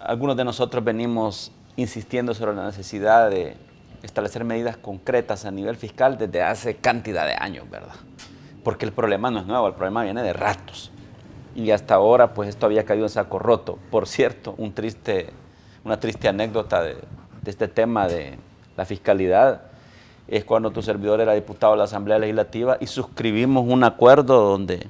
algunos de nosotros venimos insistiendo sobre la necesidad de establecer medidas concretas a nivel fiscal desde hace cantidad de años, ¿verdad? Porque el problema no es nuevo, el problema viene de ratos. Y hasta ahora, pues esto había caído en saco roto. Por cierto, una triste anécdota de este tema de la fiscalidad es cuando tu servidor era diputado de la Asamblea Legislativa y suscribimos un acuerdo donde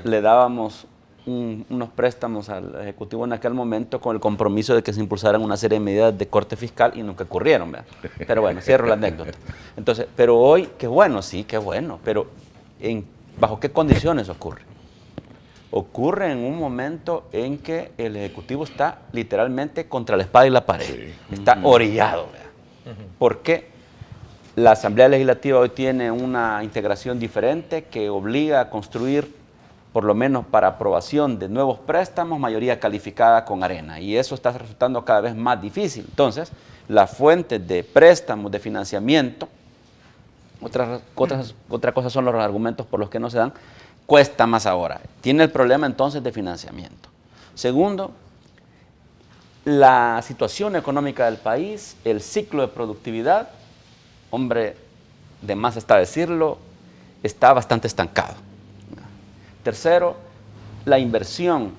le dábamos unos préstamos al Ejecutivo en aquel momento con el compromiso de que se impulsaran una serie de medidas de corte fiscal y nunca ocurrieron, ¿verdad? Pero bueno, cierro la anécdota. Entonces, pero hoy, qué bueno, sí, qué bueno, pero ¿bajo qué condiciones ocurre? Ocurre en un momento en que el Ejecutivo está literalmente contra la espada y la pared, está orillado, ¿verdad? Porque la Asamblea Legislativa hoy tiene una integración diferente que obliga a construir, por lo menos para aprobación de nuevos préstamos, mayoría calificada con arena. Y eso está resultando cada vez más difícil. Entonces, las fuentes de préstamos, de financiamiento, otra cosa son los argumentos por los que no se dan, cuesta más ahora. Tiene el problema entonces de financiamiento. Segundo, la situación económica del país, el ciclo de productividad, hombre, de más está decirlo, está bastante estancado. Tercero, la inversión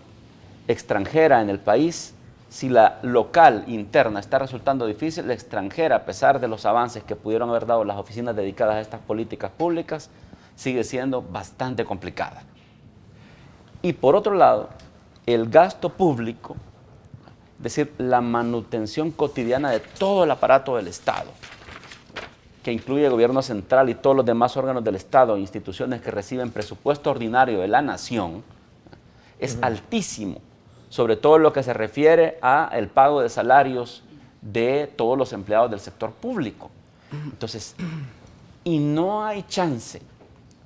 extranjera en el país, si la local, interna, está resultando difícil, la extranjera, a pesar de los avances que pudieron haber dado las oficinas dedicadas a estas políticas públicas, sigue siendo bastante complicada. Y por otro lado, el gasto público, es decir, la manutención cotidiana de todo el aparato del Estado, que incluye el gobierno central y todos los demás órganos del Estado e instituciones que reciben presupuesto ordinario de la nación, es altísimo, sobre todo en lo que se refiere al pago de salarios de todos los empleados del sector público. Entonces, y no hay chance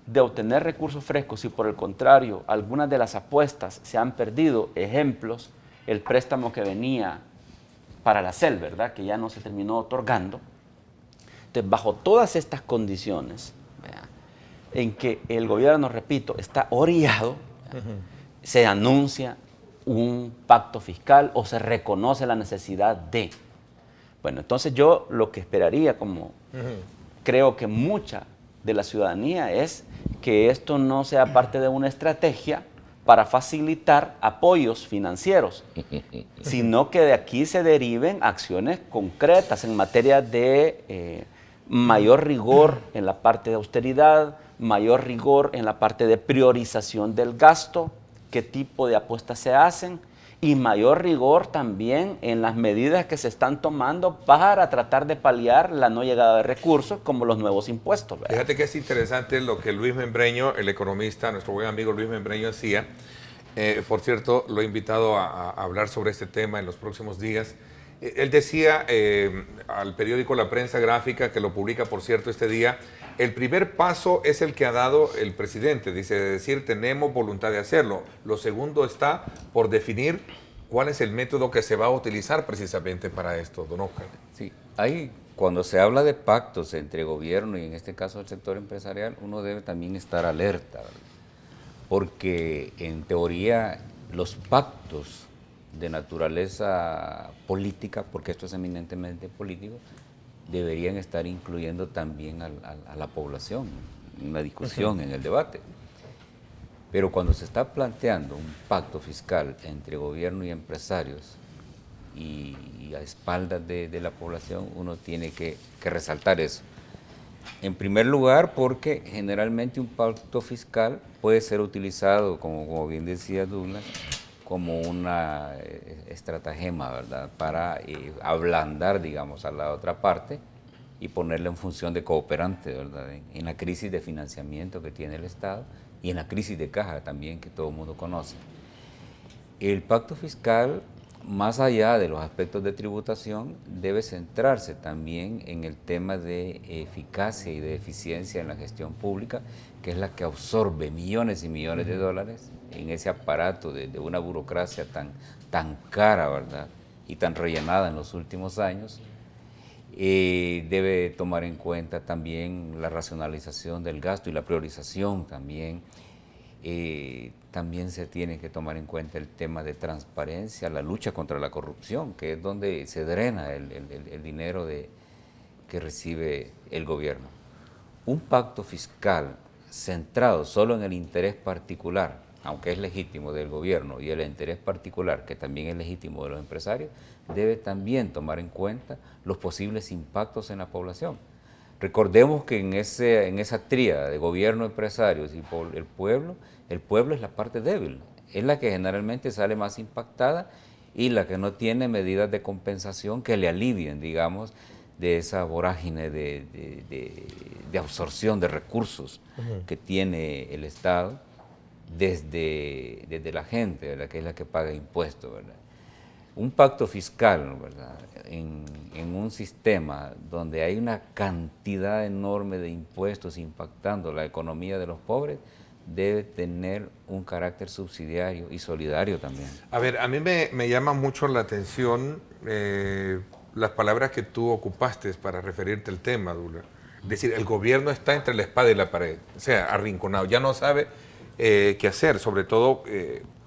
de obtener recursos frescos si por el contrario algunas de las apuestas se han perdido. Ejemplos, el préstamo que venía para la CEL, ¿verdad?, que ya no se terminó otorgando. Entonces, bajo todas estas condiciones, ¿verdad?, en que el gobierno, repito, está orillado, se anuncia un pacto fiscal o se reconoce la necesidad de. Bueno, entonces yo lo que esperaría, como creo que mucha de la ciudadanía, es que esto no sea parte de una estrategia para facilitar apoyos financieros, sino que de aquí se deriven acciones concretas en materia de mayor rigor en la parte de austeridad, mayor rigor en la parte de priorización del gasto, qué tipo de apuestas se hacen, y mayor rigor también en las medidas que se están tomando para tratar de paliar la no llegada de recursos, como los nuevos impuestos, ¿verdad? Fíjate que es interesante lo que Luis Membreño, el economista, nuestro buen amigo Luis Membreño, hacía. Por cierto, lo he invitado a hablar sobre este tema en los próximos días. Él decía al periódico La Prensa Gráfica, que lo publica, por cierto, este día, el primer paso es el que ha dado el presidente, dice, de decir, tenemos voluntad de hacerlo. Lo segundo está por definir ¿Cuál es el método que se va a utilizar precisamente para esto, don Oscar? Sí, cuando se habla de pactos entre gobierno y en este caso el sector empresarial, uno debe también estar alerta, ¿verdad? Porque en teoría los pactos de naturaleza política, porque esto es eminentemente político, deberían estar incluyendo también a la población en la discusión, en el debate. Pero cuando se está planteando un pacto fiscal entre gobierno y empresarios y a espaldas de la población, uno tiene que resaltar eso. En primer lugar, porque generalmente un pacto fiscal puede ser utilizado, como bien decía Douglas, como una estratagema, ¿verdad?, para ablandar, digamos, a la otra parte y ponerla en función de cooperante, ¿verdad?, en la crisis de financiamiento que tiene el Estado y en la crisis de caja también que todo el mundo conoce. El pacto fiscal, más allá de los aspectos de tributación, debe centrarse también en el tema de eficacia y de eficiencia en la gestión pública, que es la que absorbe millones y millones de dólares en ese aparato de una burocracia tan cara, ¿verdad?, y tan rellenada en los últimos años. Debe tomar en cuenta también la racionalización del gasto y la priorización también. También se tiene que tomar en cuenta el tema de transparencia, la lucha contra la corrupción, que es donde se drena el dinero que recibe el gobierno. Un pacto fiscal centrado solo en el interés particular, aunque es legítimo del gobierno, y el interés particular, que también es legítimo de los empresarios, debe también tomar en cuenta los posibles impactos en la población. Recordemos que en esa tríada de gobierno, empresarios y el pueblo es la parte débil, es la que generalmente sale más impactada y la que no tiene medidas de compensación que le alivien, digamos, de esa vorágine de absorción de recursos que tiene el Estado desde la gente, ¿verdad?, que es la que paga impuestos, ¿verdad? Un pacto fiscal, ¿verdad?, en un sistema donde hay una cantidad enorme de impuestos impactando la economía de los pobres, debe tener un carácter subsidiario y solidario también. A ver, a mí me llama mucho la atención las palabras que tú ocupaste para referirte al tema, Douglas. Es decir, el gobierno está entre la espada y la pared, o sea, arrinconado, ya no sabe qué hacer, sobre todo,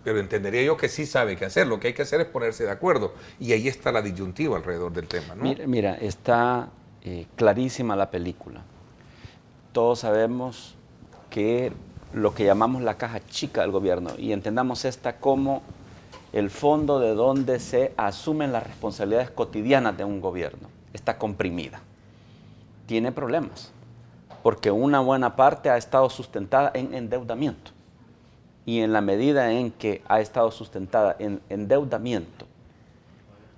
pero entendería yo que sí sabe qué hacer, lo que hay que hacer es ponerse de acuerdo, y ahí está la disyuntiva alrededor del tema, ¿no? Mira, está clarísima la película. Todos sabemos que lo que llamamos la caja chica del gobierno, y entendamos esta como el fondo de donde se asumen las responsabilidades cotidianas de un gobierno, está comprimida. Tiene problemas, porque una buena parte ha estado sustentada en endeudamiento. Y en la medida en que ha estado sustentada en endeudamiento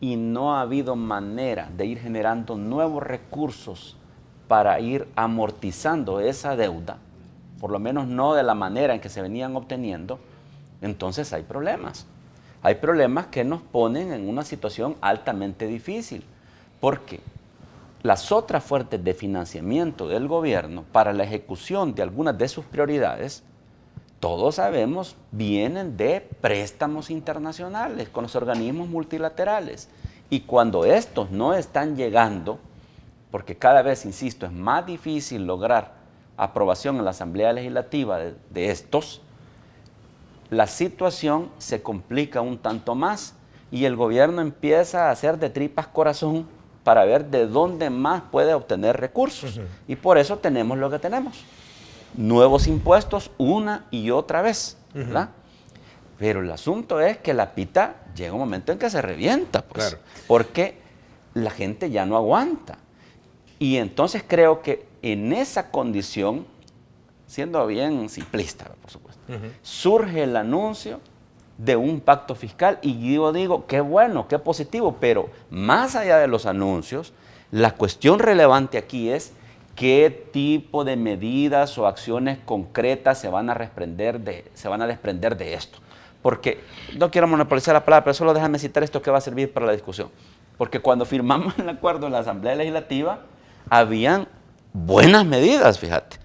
y no ha habido manera de ir generando nuevos recursos para ir amortizando esa deuda, por lo menos no de la manera en que se venían obteniendo, entonces hay problemas. Hay problemas que nos ponen en una situación altamente difícil, porque las otras fuentes de financiamiento del gobierno para la ejecución de algunas de sus prioridades, todos sabemos, vienen de préstamos internacionales con los organismos multilaterales. Y cuando estos no están llegando, porque cada vez, insisto, es más difícil lograr aprobación en la Asamblea Legislativa de estos, la situación se complica un tanto más y el gobierno empieza a hacer de tripas corazón para ver de dónde más puede obtener recursos. Y por eso tenemos lo que tenemos. Nuevos impuestos una y otra vez, ¿verdad? Pero el asunto es que la pita llega un momento en que se revienta, pues, claro, porque la gente ya no aguanta. Y entonces creo que en esa condición, siendo bien simplista, por supuesto, surge el anuncio de un pacto fiscal y yo digo, qué bueno, qué positivo, pero más allá de los anuncios, la cuestión relevante aquí es qué tipo de medidas o acciones concretas se van a desprender de esto. Porque, no quiero monopolizar la palabra, pero solo déjame citar esto que va a servir para la discusión. Porque cuando firmamos el acuerdo en la Asamblea Legislativa, habían buenas medidas, fíjate.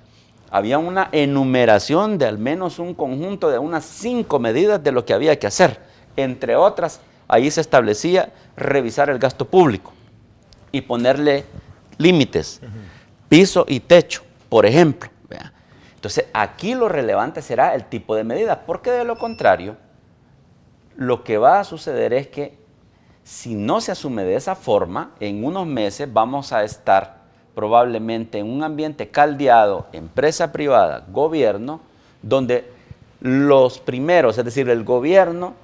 Había una enumeración de al menos un conjunto de unas 5 medidas de lo que había que hacer. Entre otras, ahí se establecía revisar el gasto público y ponerle límites, piso y techo, por ejemplo. ¿Vea? Entonces, aquí lo relevante será el tipo de medida, porque de lo contrario, lo que va a suceder es que si no se asume de esa forma, en unos meses vamos a estar probablemente en un ambiente caldeado, empresa privada, gobierno, donde los primeros, es decir, el gobierno,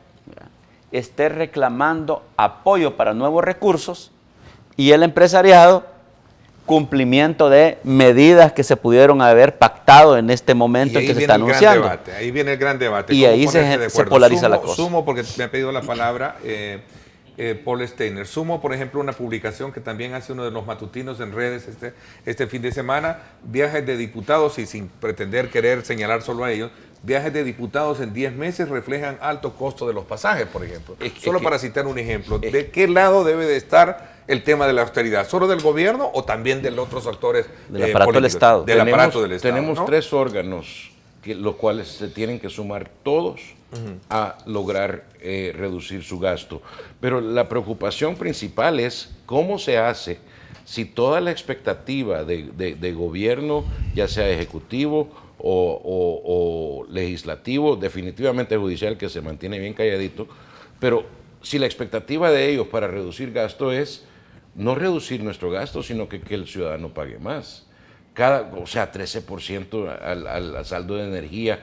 esté reclamando apoyo para nuevos recursos y el empresariado cumplimiento de medidas que se pudieron haber pactado en este momento en que se está anunciando. Ahí viene el gran debate. Y ahí se polariza la cosa. Sumo, porque me ha pedido la palabra Paul Steiner. Sumo, por ejemplo, una publicación que también hace uno de los matutinos en redes este fin de semana, viajes de diputados, y sin pretender querer señalar solo a ellos, viajes de diputados en 10 meses reflejan alto costo de los pasajes, por ejemplo. Solo para citar un ejemplo, ¿de qué lado debe de estar el tema de la austeridad? ¿Solo del gobierno o también de los otros actores del aparato del Estado? Del aparato del Estado. Tenemos, ¿no? 3 órganos, los cuales se tienen que sumar todos a lograr reducir su gasto. Pero la preocupación principal es cómo se hace si toda la expectativa de gobierno, ya sea ejecutivo o legislativo, definitivamente judicial, que se mantiene bien calladito, pero si la expectativa de ellos para reducir gasto es no reducir nuestro gasto, sino que el ciudadano pague más. O sea, 13% al saldo de energía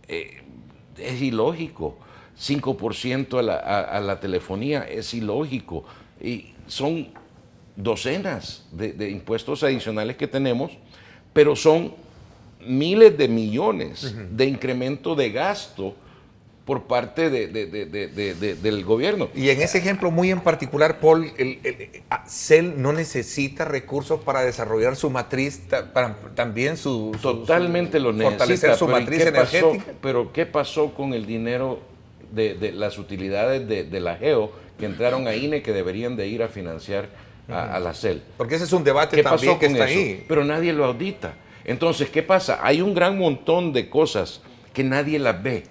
es ilógico. 5% a la telefonía es ilógico. Y son docenas de impuestos adicionales que tenemos, pero son miles de millones de incremento de gasto por parte del gobierno. Y en ese ejemplo muy en particular, Paul, CEL no necesita recursos para desarrollar su matriz, para también totalmente lo necesita, fortalecer su matriz energética. Pero ¿qué pasó con el dinero de las utilidades de la GEO que entraron a INE que deberían de ir a financiar a la CEL? Porque ese es un debate también que está ahí. Pero nadie lo audita. Entonces, ¿qué pasa? Hay un gran montón de cosas que nadie las ve,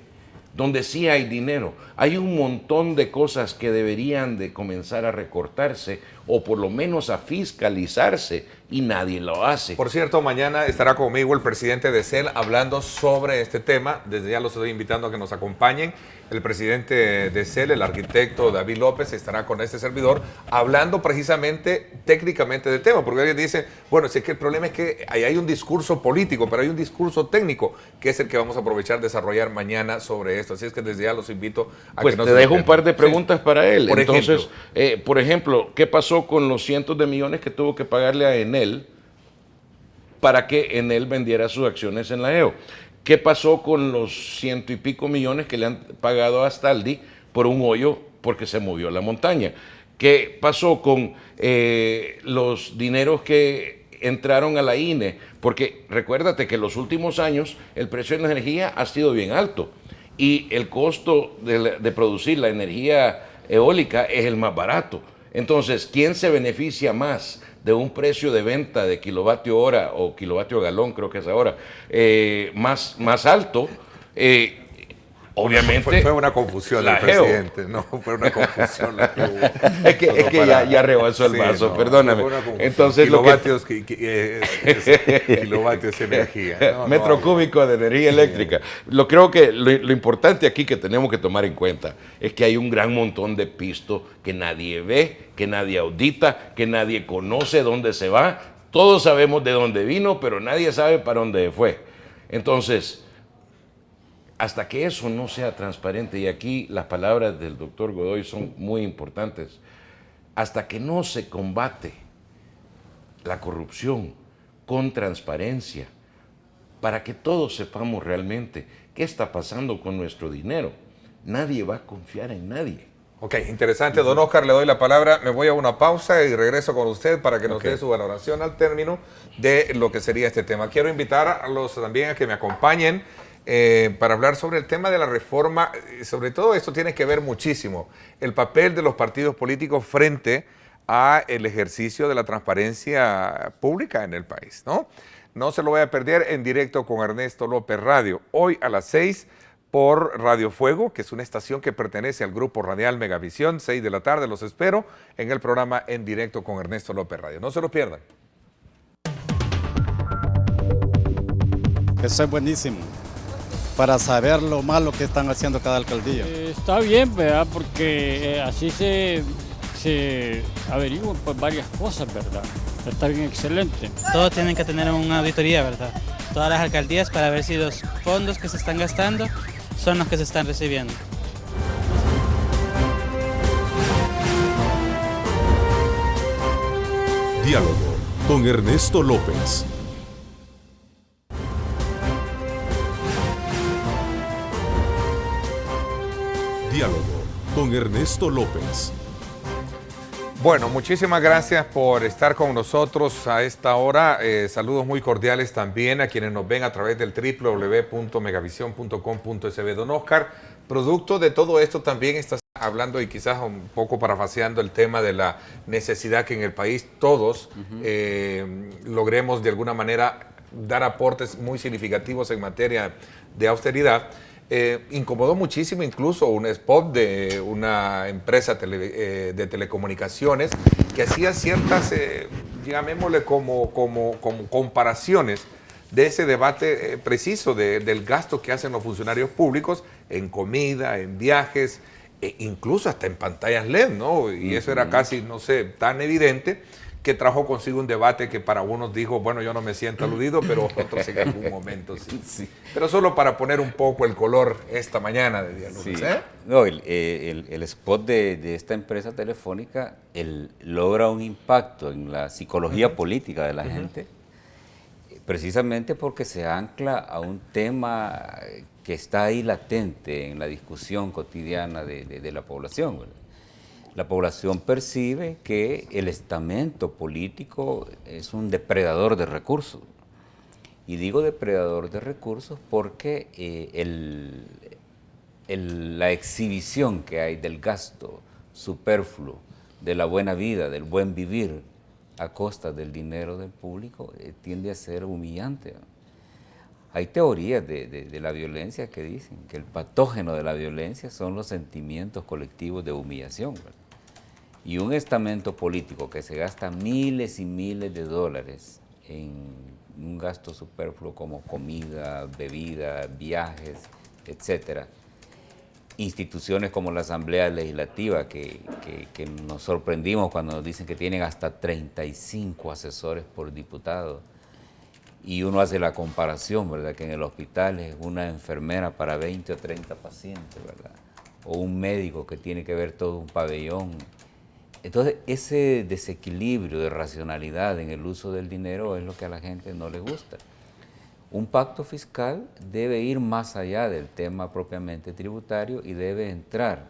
donde sí hay dinero. Hay un montón de cosas que deberían de comenzar a recortarse o por lo menos a fiscalizarse y nadie lo hace. Por cierto, mañana estará conmigo el presidente de CEL hablando sobre este tema. Desde ya los estoy invitando a que nos acompañen. El presidente de CEL, el arquitecto David López, estará con este servidor hablando precisamente técnicamente del tema, porque alguien dice, bueno, si es que el problema es que ahí hay un discurso político, pero hay un discurso técnico, que es el que vamos a aprovechar desarrollar mañana sobre esto. Así es que desde ya los invito a pues que nos te dejo un par de preguntas para él. Entonces, por ejemplo, ¿qué pasó con los cientos de millones que tuvo que pagarle a Enel para que Enel vendiera sus acciones en la GEO? ¿Qué pasó con los 100 y pico millones que le han pagado a Astaldi por un hoyo porque se movió la montaña? ¿Qué pasó con los dineros que entraron a la INE? Porque recuérdate que en los últimos años el precio de la energía ha sido bien alto y el costo de producir la energía eólica es el más barato. Entonces, ¿quién se beneficia más de un precio de venta de kilovatio hora o kilovatio galón, creo que es ahora, más alto? Obviamente fue una confusión del presidente, no, fue una confusión la que hubo. es que ya rebasó el vaso, no, perdóname. Entonces, kilovatios, kilovatios de energía. Metro cúbico de energía eléctrica. Creo que lo importante aquí que tenemos que tomar en cuenta es que hay un gran montón de pisto que nadie ve, que nadie audita, que nadie conoce dónde se va. Todos sabemos de dónde vino, pero nadie sabe para dónde fue. Entonces, hasta que eso no sea transparente, y aquí las palabras del doctor Godoy son muy importantes, hasta que no se combate la corrupción con transparencia, para que todos sepamos realmente qué está pasando con nuestro dinero, nadie va a confiar en nadie. Ok, interesante. Don Oscar, le doy la palabra. Me voy a una pausa y regreso con usted para que nos dé su valoración al término de lo que sería este tema. Quiero invitar a los también a que me acompañen para hablar sobre el tema de la reforma. Sobre todo esto tiene que ver muchísimo el papel de los partidos políticos frente a el ejercicio de la transparencia pública en el país, ¿no? No se lo voy a perder en directo con Ernesto López Radio. Hoy a las 6 por Radio Fuego, que es una estación que pertenece al grupo radial Megavisión, 6 de la tarde. Los espero en el programa En Directo con Ernesto López Radio. No se lo pierdan. Eso es buenísimo, para saber lo malo que están haciendo cada alcaldía. Está bien, ¿verdad? Porque así se averiguan pues, varias cosas, ¿verdad? Está bien, excelente. Todos tienen que tener una auditoría, ¿verdad? Todas las alcaldías para ver si los fondos que se están gastando son los que se están recibiendo. Diálogo con Ernesto López. Diálogo con Ernesto López. Bueno, muchísimas gracias por estar con nosotros a esta hora. Saludos muy cordiales también a quienes nos ven a través del www.megavision.com.sb. Don Oscar, producto de todo esto también estás hablando y quizás un poco parafaseando el tema de la necesidad que en el país todos logremos de alguna manera dar aportes muy significativos en materia de austeridad. Incomodó muchísimo incluso un spot de una empresa de telecomunicaciones que hacía ciertas, llamémosle como comparaciones de ese debate preciso del gasto que hacen los funcionarios públicos en comida, en viajes, incluso hasta en pantallas LED, ¿no? Y eso era casi, no sé, tan evidente que trajo consigo un debate que para unos dijo, bueno, yo no me siento aludido, pero otros en algún momento sí. Sí. Pero solo para poner un poco el color esta mañana de Diálogo. Sí. No, el spot de esta empresa telefónica logra un impacto en la psicología política de la gente, precisamente porque se ancla a un tema que está ahí latente en la discusión cotidiana de la población, ¿verdad? La población percibe que el estamento político es un depredador de recursos. Y digo depredador de recursos porque la exhibición que hay del gasto superfluo, de la buena vida, del buen vivir a costa del dinero del público, tiende a ser humillante. Hay teorías de la violencia que dicen que el patógeno de la violencia son los sentimientos colectivos de humillación, ¿verdad? Y un estamento político que se gasta miles y miles de dólares en un gasto superfluo como comida, bebida, viajes, etcétera. Instituciones como la Asamblea Legislativa, que nos sorprendimos cuando nos dicen que tienen hasta 35 asesores por diputado. Y uno hace la comparación, ¿verdad? Que en el hospital es una enfermera para 20 o 30 pacientes, ¿verdad? O un médico que tiene que ver todo un pabellón. Entonces, ese desequilibrio de racionalidad en el uso del dinero es lo que a la gente no le gusta. Un pacto fiscal debe ir más allá del tema propiamente tributario y debe entrar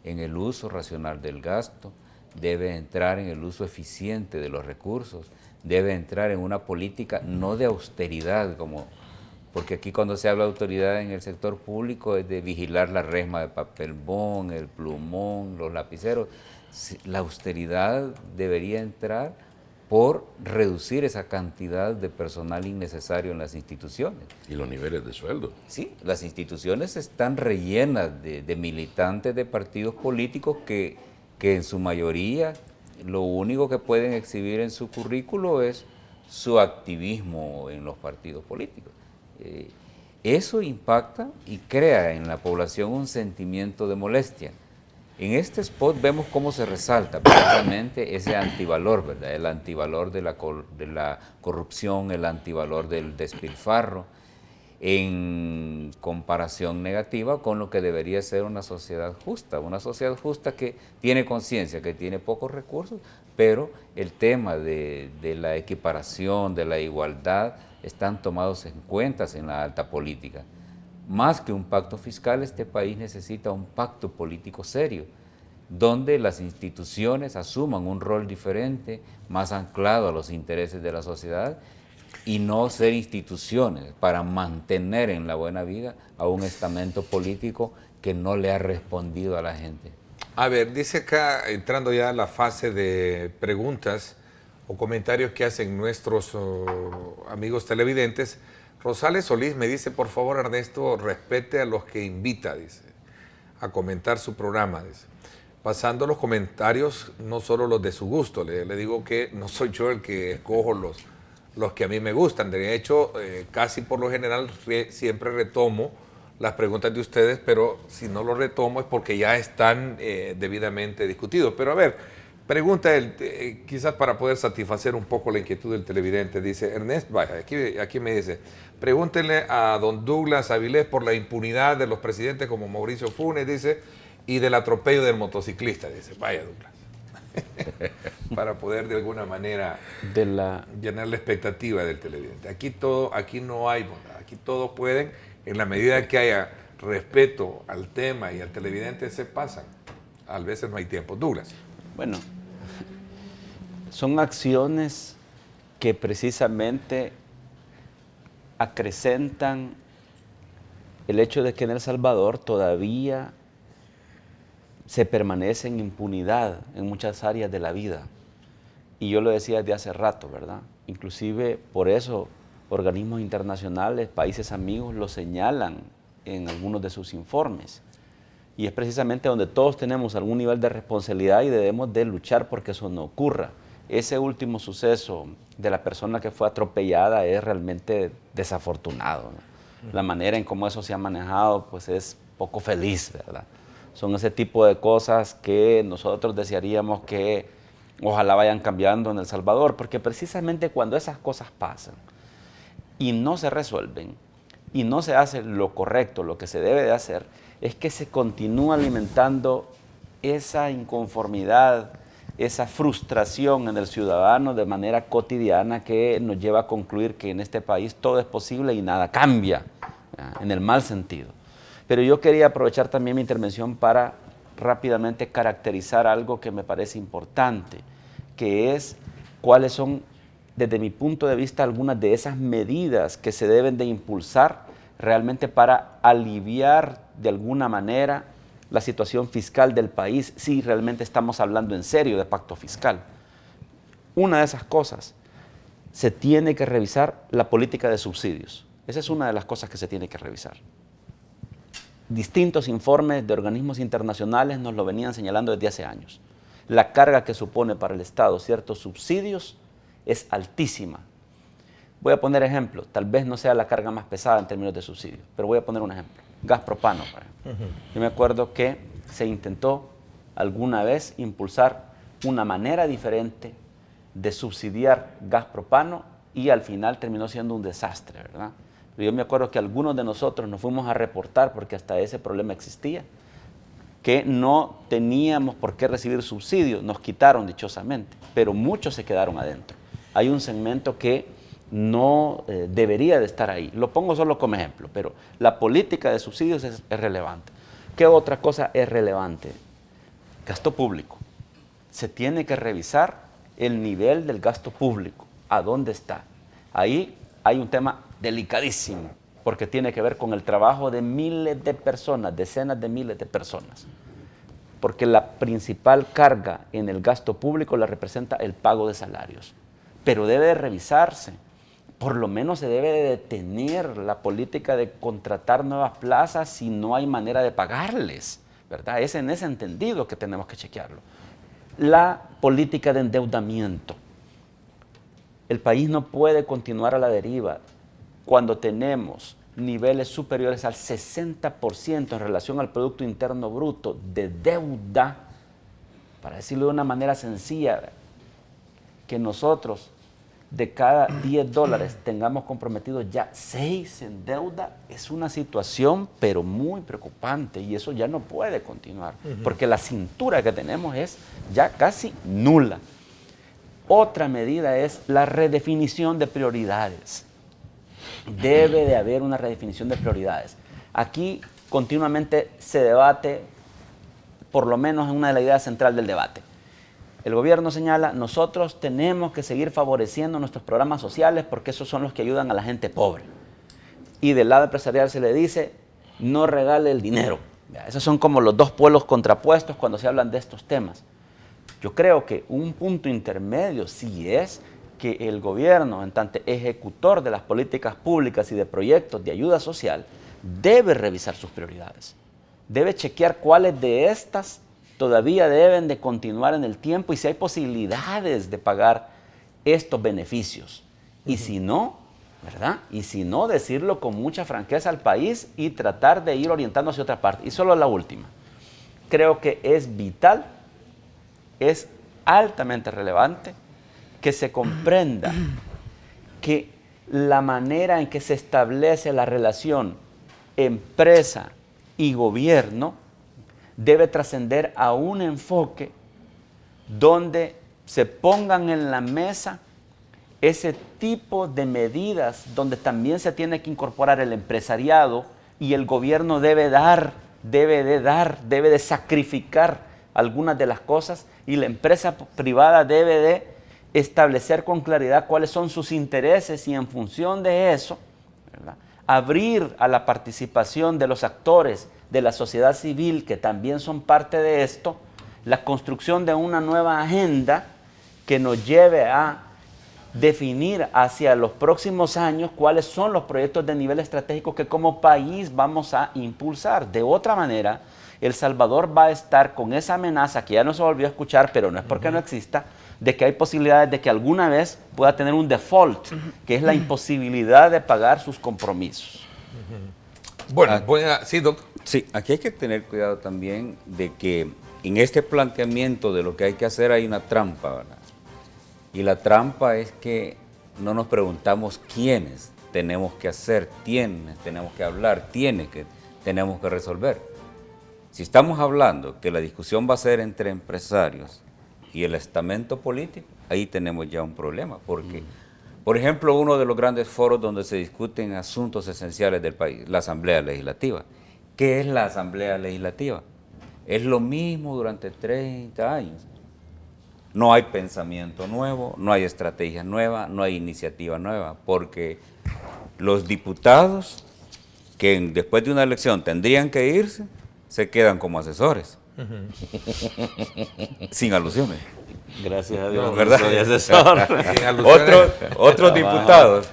en el uso racional del gasto, debe entrar en el uso eficiente de los recursos, debe entrar en una política no de austeridad, porque aquí cuando se habla de autoridad en el sector público es de vigilar la resma de papel bond, el plumón, los lapiceros. La austeridad debería entrar por reducir esa cantidad de personal innecesario en las instituciones. Y los niveles de sueldo. Sí, las instituciones están rellenas de militantes de partidos políticos que en su mayoría lo único que pueden exhibir en su currículo es su activismo en los partidos políticos. Eso impacta y crea en la población un sentimiento de molestia. En este spot vemos cómo se resalta precisamente ese antivalor, ¿verdad? El antivalor de la corrupción, el antivalor del despilfarro, en comparación negativa con lo que debería ser una sociedad justa que tiene conciencia, que tiene pocos recursos, pero el tema de la equiparación, de la igualdad, están tomados en cuenta en la alta política. Más que un pacto fiscal, este país necesita un pacto político serio, donde las instituciones asuman un rol diferente, más anclado a los intereses de la sociedad, y no ser instituciones para mantener en la buena vida a un estamento político que no le ha respondido a la gente. A ver, dice acá, entrando ya a la fase de preguntas o comentarios que hacen nuestros amigos televidentes, Rosales Solís me dice, por favor, Ernesto, respete a los que invita, dice, a comentar su programa, dice. Pasando los comentarios, no solo los de su gusto, le digo que no soy yo el que escojo los que a mí me gustan. De hecho, casi por lo general siempre retomo las preguntas de ustedes, pero si no lo retomo es porque ya están debidamente discutidos. Pero a ver, pregunta él, quizás para poder satisfacer un poco la inquietud del televidente, dice Ernesto, vaya, aquí me dice, pregúntenle a don Douglas Avilés por la impunidad de los presidentes como Mauricio Funes, dice, y del atropello del motociclista, dice, vaya Douglas, para poder de alguna manera llenar la expectativa del televidente. Aquí no hay bondad, aquí todos pueden, en la medida que haya respeto al tema y al televidente, se pasan. A veces no hay tiempo. Douglas. Bueno, son acciones que precisamente acrecentan el hecho de que en El Salvador todavía se permanece en impunidad en muchas áreas de la vida. Y yo lo decía desde hace rato, ¿verdad? Inclusive por eso organismos internacionales, países amigos, lo señalan en algunos de sus informes. Y es precisamente donde todos tenemos algún nivel de responsabilidad y debemos de luchar porque eso no ocurra. Ese último suceso de la persona que fue atropellada es realmente desafortunado, ¿no? La manera en cómo eso se ha manejado pues es poco feliz, ¿verdad? Son ese tipo de cosas que nosotros desearíamos que ojalá vayan cambiando en El Salvador, porque precisamente cuando esas cosas pasan y no se resuelven y no se hace lo correcto, lo que se debe de hacer, es que se continúa alimentando esa inconformidad, esa frustración en el ciudadano de manera cotidiana que nos lleva a concluir que en este país todo es posible y nada cambia, en el mal sentido. Pero yo quería aprovechar también mi intervención para rápidamente caracterizar algo que me parece importante, que es cuáles son, desde mi punto de vista, algunas de esas medidas que se deben de impulsar realmente para aliviar de alguna manera la situación fiscal del país, si realmente estamos hablando en serio de pacto fiscal. Una de esas cosas, se tiene que revisar la política de subsidios. Esa es una de las cosas que se tiene que revisar. Distintos informes de organismos internacionales nos lo venían señalando desde hace años. La carga que supone para el Estado ciertos subsidios es altísima. Voy a poner ejemplos, tal vez no sea la carga más pesada en términos de subsidios, pero voy a poner un ejemplo. Gas propano, por ejemplo. Yo me acuerdo que se intentó alguna vez impulsar una manera diferente de subsidiar gas propano y al final terminó siendo un desastre, ¿verdad? Yo me acuerdo que algunos de nosotros nos fuimos a reportar, porque hasta ese problema existía, que no teníamos por qué recibir subsidios, nos quitaron dichosamente, pero muchos se quedaron adentro. Hay un segmento que no debería de estar ahí. Lo pongo solo como ejemplo, pero la política de subsidios es relevante. ¿Qué otra cosa es relevante? Gasto público. Se tiene que revisar el nivel del gasto público. ¿A dónde está? Ahí hay un tema delicadísimo, porque tiene que ver con el trabajo de miles de personas, decenas de miles de personas. Porque la principal carga en el gasto público la representa el pago de salarios. Pero debe de revisarse. Por lo menos se debe de detener la política de contratar nuevas plazas si no hay manera de pagarles, ¿verdad? Es en ese entendido que tenemos que chequearlo. La política de endeudamiento. El país no puede continuar a la deriva cuando tenemos niveles superiores al 60% en relación al Producto Interno Bruto de deuda, para decirlo de una manera sencilla, que nosotros de cada $10 tengamos comprometidos ya 6 en deuda, es una situación pero muy preocupante y eso ya no puede continuar, porque la cintura que tenemos es ya casi nula. Otra medida es la redefinición de prioridades. Debe de haber una redefinición de prioridades. Aquí continuamente se debate, por lo menos en una de las ideas centrales del debate. El gobierno señala, nosotros tenemos que seguir favoreciendo nuestros programas sociales porque esos son los que ayudan a la gente pobre. Y del lado empresarial se le dice, no regale el dinero. Esos son como los dos polos contrapuestos cuando se hablan de estos temas. Yo creo que un punto intermedio sí es que el gobierno, en tanto ejecutor de las políticas públicas y de proyectos de ayuda social, debe revisar sus prioridades. Debe chequear cuáles de estas todavía deben de continuar en el tiempo y si hay posibilidades de pagar estos beneficios. Y si no, ¿verdad? Y si no, decirlo con mucha franqueza al país y tratar de ir orientando hacia otra parte. Y solo la última. Creo que es vital, es altamente relevante que se comprenda que la manera en que se establece la relación empresa y gobierno debe trascender a un enfoque donde se pongan en la mesa ese tipo de medidas donde también se tiene que incorporar el empresariado y el gobierno debe de sacrificar algunas de las cosas y la empresa privada debe de establecer con claridad cuáles son sus intereses y en función de eso, ¿verdad?, abrir a la participación de los actores de la sociedad civil que también son parte de esto, la construcción de una nueva agenda que nos lleve a definir hacia los próximos años cuáles son los proyectos de nivel estratégico que como país vamos a impulsar. De otra manera, El Salvador va a estar con esa amenaza que ya no se volvió a escuchar, pero no es porque no exista, de que hay posibilidades de que alguna vez pueda tener un default, que es la imposibilidad de pagar sus compromisos. Bueno, sí, doctor. Sí, aquí hay que tener cuidado también de que en este planteamiento de lo que hay que hacer hay una trampa, ¿verdad? Y la trampa es que no nos preguntamos quiénes tenemos que hacer, quiénes tenemos que hablar, tenemos que resolver. Si estamos hablando que la discusión va a ser entre empresarios y el estamento político, ahí tenemos ya un problema, porque, por ejemplo, uno de los grandes foros donde se discuten asuntos esenciales del país, la Asamblea Legislativa. ¿Qué es la Asamblea Legislativa? Es lo mismo durante 30 años. No hay pensamiento nuevo, no hay estrategia nueva, no hay iniciativa nueva, porque los diputados que después de una elección tendrían que irse, se quedan como asesores. Sin alusiones. Gracias a Dios, no, ¿verdad? Soy asesor. Otros diputados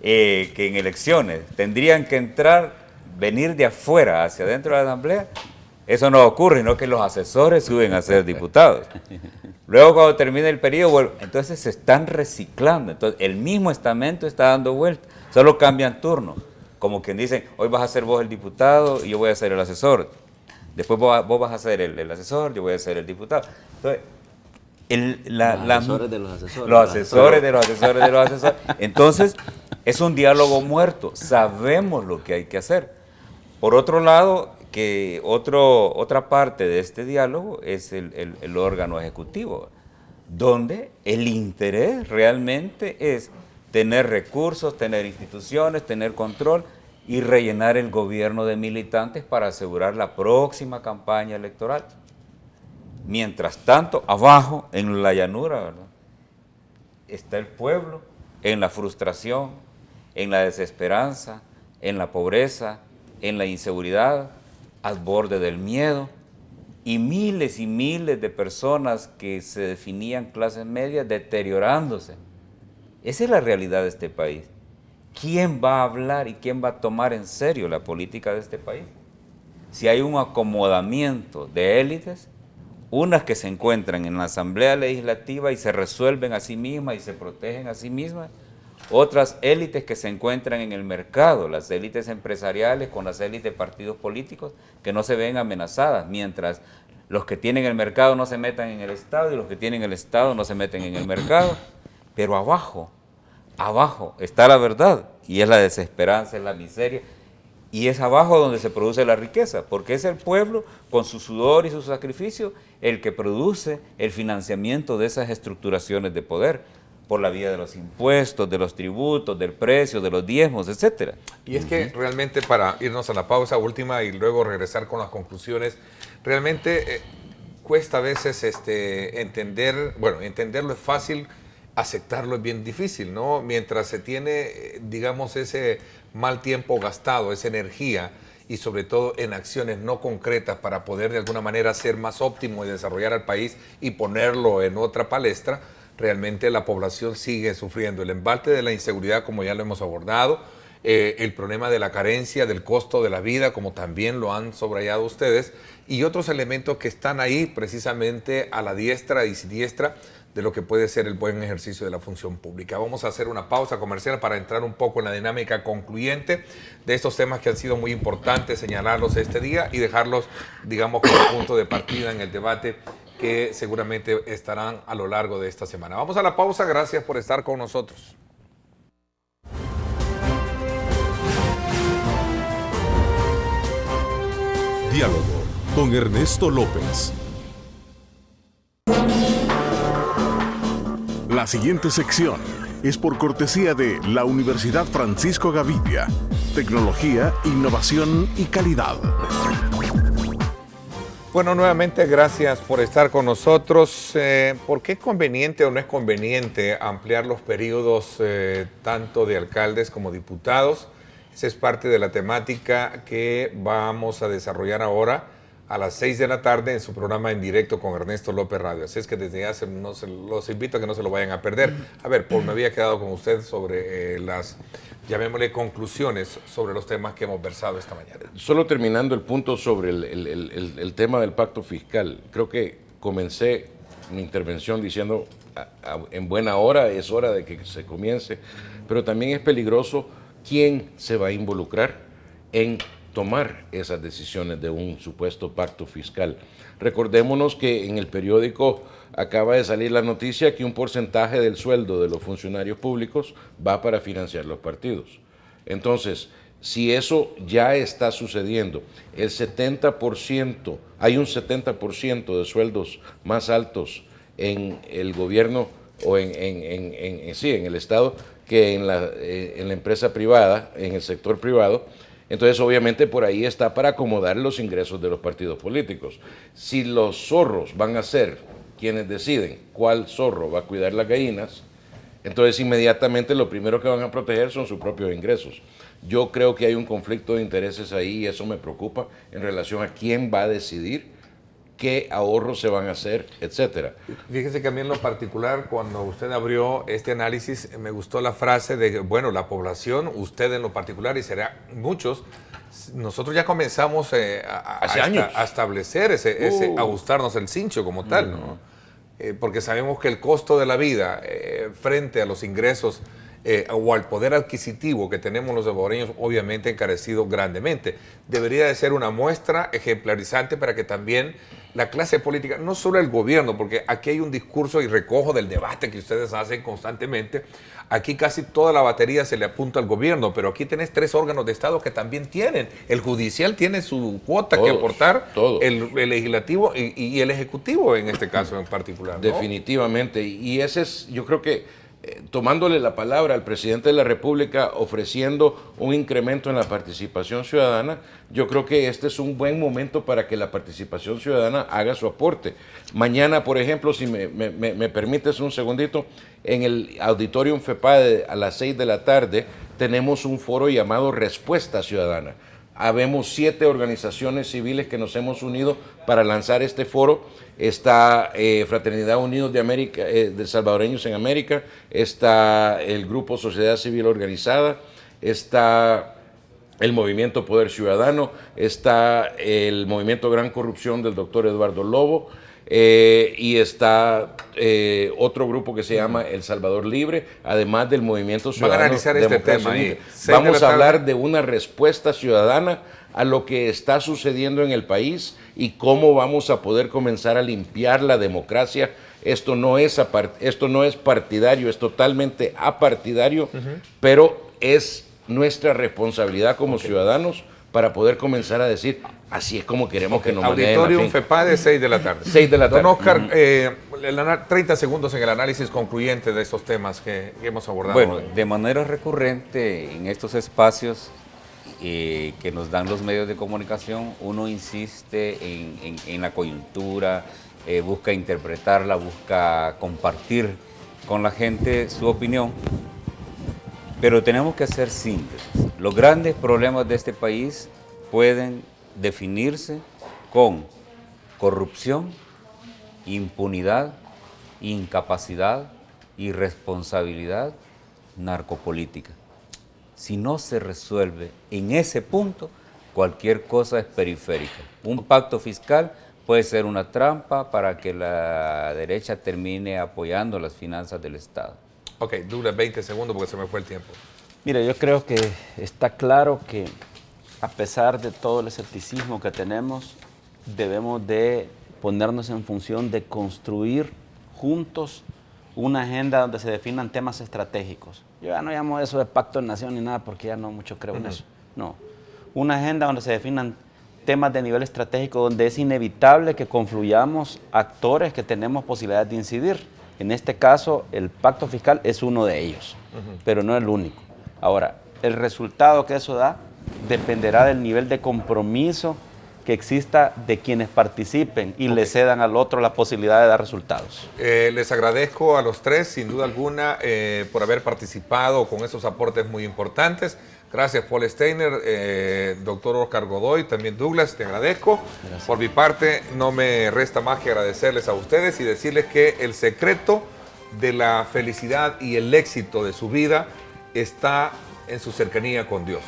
que en elecciones tendrían que venir de afuera hacia adentro de la Asamblea, eso no ocurre, sino que los asesores suben a ser diputados. Luego cuando termine el periodo, entonces se están reciclando. Entonces el mismo estamento está dando vuelta, solo cambian turno. Como quien dice, hoy vas a ser vos el diputado y yo voy a ser el asesor. Después vos vas a ser el asesor, yo voy a ser el diputado. Entonces, los asesores de los asesores. Los asesores de los asesores de los asesores. Entonces, es un diálogo muerto. Sabemos lo que hay que hacer. Por otro lado, que otra parte de este diálogo es el órgano ejecutivo, donde el interés realmente es tener recursos, tener instituciones, tener control y rellenar el gobierno de militantes para asegurar la próxima campaña electoral. Mientras tanto, abajo, en la llanura, ¿verdad?, está el pueblo en la frustración, en la desesperanza, en la pobreza, en la inseguridad, al borde del miedo, y miles de personas que se definían clases medias deteriorándose. Esa es la realidad de este país. ¿Quién va a hablar y quién va a tomar en serio la política de este país? Si hay un acomodamiento de élites, unas que se encuentran en la Asamblea Legislativa y se resuelven a sí mismas y se protegen a sí mismas, otras élites que se encuentran en el mercado, las élites empresariales con las élites de partidos políticos que no se ven amenazadas, mientras los que tienen el mercado no se metan en el Estado y los que tienen el Estado no se meten en el mercado. Pero abajo está la verdad y es la desesperanza, es la miseria, y es abajo donde se produce la riqueza, porque es el pueblo con su sudor y su sacrificio el que produce el financiamiento de esas estructuraciones de poder por la vía de los impuestos, de los tributos, del precio, de los diezmos, etcétera. Y es que realmente, para irnos a la pausa última y luego regresar con las conclusiones, realmente cuesta a veces entenderlo es fácil, aceptarlo es bien difícil, ¿no? Mientras se tiene, digamos, ese mal tiempo gastado, esa energía y sobre todo en acciones no concretas para poder de alguna manera ser más óptimo y desarrollar al país y ponerlo en otra palestra, realmente la población sigue sufriendo. El embate de la inseguridad, como ya lo hemos abordado, el problema de la carencia, del costo de la vida, como también lo han subrayado ustedes, y otros elementos que están ahí precisamente a la diestra y siniestra de lo que puede ser el buen ejercicio de la función pública. Vamos a hacer una pausa comercial para entrar un poco en la dinámica concluyente de estos temas que han sido muy importantes señalarlos este día y dejarlos, digamos, como punto de partida en el debate que seguramente estarán a lo largo de esta semana. Vamos a la pausa, gracias por estar con nosotros. Diálogo con Ernesto López. La siguiente sección es por cortesía de la Universidad Francisco Gavidia. Tecnología, innovación y calidad. Bueno, nuevamente gracias por estar con nosotros. ¿Por qué es conveniente o no es conveniente ampliar los periodos tanto de alcaldes como diputados? Esa es parte de la temática que vamos a desarrollar ahora a las 6 de la tarde en su programa en directo con Ernesto López Radio. Así es que desde ya los invito a que no se lo vayan a perder. A ver, Paul, me había quedado con usted sobre las, llamémosle, conclusiones sobre los temas que hemos versado esta mañana. Solo terminando el punto sobre el tema del pacto fiscal. Creo que comencé mi intervención diciendo en buena hora, es hora de que se comience, pero también es peligroso quién se va a involucrar en tomar esas decisiones de un supuesto pacto fiscal. Recordémonos que en el periódico acaba de salir la noticia que un porcentaje del sueldo de los funcionarios públicos va para financiar los partidos. Entonces, si eso ya está sucediendo, el 70%, hay un 70% de sueldos más altos en el gobierno o en el Estado que en la empresa privada, en el sector privado. Entonces, obviamente, por ahí está para acomodar los ingresos de los partidos políticos. Si los zorros van a ser quienes deciden cuál zorro va a cuidar las gallinas, entonces inmediatamente lo primero que van a proteger son sus propios ingresos. Yo creo que hay un conflicto de intereses ahí y eso me preocupa en relación a quién va a decidir qué ahorros se van a hacer, etcétera. Fíjese que a mí en lo particular, cuando usted abrió este análisis, me gustó la frase de, bueno, la población, usted en lo particular, y será muchos, nosotros ya comenzamos a establecer a gustarnos el cincho como tal, ¿no? Porque sabemos que el costo de la vida frente a los ingresos o al poder adquisitivo que tenemos los salvadoreños, obviamente encarecido grandemente. Debería de ser una muestra ejemplarizante para que también la clase política, no solo el gobierno, porque aquí hay un discurso y recojo del debate que ustedes hacen constantemente, aquí casi toda la batería se le apunta al gobierno, pero aquí tenés 3 órganos de Estado que también tienen. El judicial tiene su cuota que aportar, el legislativo y el ejecutivo en este caso en particular, ¿no? Definitivamente, y ese es, yo creo que tomándole la palabra al presidente de la República, ofreciendo un incremento en la participación ciudadana, yo creo que este es un buen momento para que la participación ciudadana haga su aporte. Mañana, por ejemplo, si me permites un segundito, en el Auditorium FEPADE a las 6 de la tarde tenemos un foro llamado Respuesta Ciudadana. Habemos 7 organizaciones civiles que nos hemos unido para lanzar este foro. Está Fraternidad Unidos de América, de Salvadoreños en América, está el Grupo Sociedad Civil Organizada, está el Movimiento Poder Ciudadano, está el Movimiento Gran Corrupción del doctor Eduardo Lobo, y está otro grupo que se llama El Salvador Libre, además del Movimiento Ciudadano. Van a analizar este tema ahí. Vamos a hablar de una respuesta ciudadana a lo que está sucediendo en el país y cómo vamos a poder comenzar a limpiar la democracia. Esto no es partidario, es totalmente apartidario, pero es nuestra responsabilidad como ciudadanos para poder comenzar a decir, así es como queremos que nos manejen. Auditorium FEPADE, 6 de la tarde. 6 de la tarde. Don Oscar, 30 segundos en el análisis concluyente de estos temas que hemos abordado. Bueno, de manera recurrente en estos espacios que nos dan los medios de comunicación, uno insiste en la coyuntura, busca interpretarla, busca compartir con la gente su opinión, pero tenemos que hacer síntesis. Los grandes problemas de este país pueden definirse con corrupción, impunidad, incapacidad, y responsabilidad narcopolítica. Si no se resuelve en ese punto, cualquier cosa es periférica. Un pacto fiscal puede ser una trampa para que la derecha termine apoyando las finanzas del Estado. Ok, dura 20 segundos porque se me fue el tiempo. Mira, yo creo que está claro que a pesar de todo el escepticismo que tenemos, debemos de ponernos en función de construir juntos una agenda donde se definan temas estratégicos. Yo ya no llamo eso de pacto de nación ni nada porque ya no mucho creo en eso. No, una agenda donde se definan temas de nivel estratégico, donde es inevitable que confluyamos actores que tenemos posibilidades de incidir. En este caso, el pacto fiscal es uno de ellos, pero no el único. Ahora, el resultado que eso da dependerá del nivel de compromiso que exista de quienes participen y le cedan al otro la posibilidad de dar resultados. Les agradezco a los tres, sin duda alguna, por haber participado con esos aportes muy importantes. Gracias, Paul Steiner, doctor Oscar Godoy, también Douglas, te agradezco. Gracias. Por mi parte, no me resta más que agradecerles a ustedes y decirles que el secreto de la felicidad y el éxito de su vida está en su cercanía con Dios.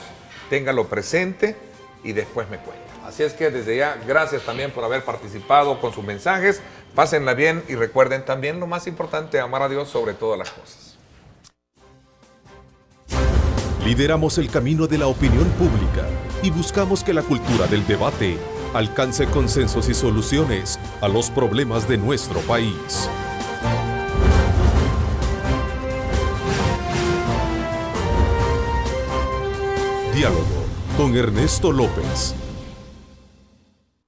Téngalo presente y después me cuenta. Así es que desde ya, gracias también por haber participado con sus mensajes. Pásenla bien y recuerden también lo más importante, amar a Dios sobre todas las cosas. Lideramos el camino de la opinión pública y buscamos que la cultura del debate alcance consensos y soluciones a los problemas de nuestro país. Diálogo con Ernesto López.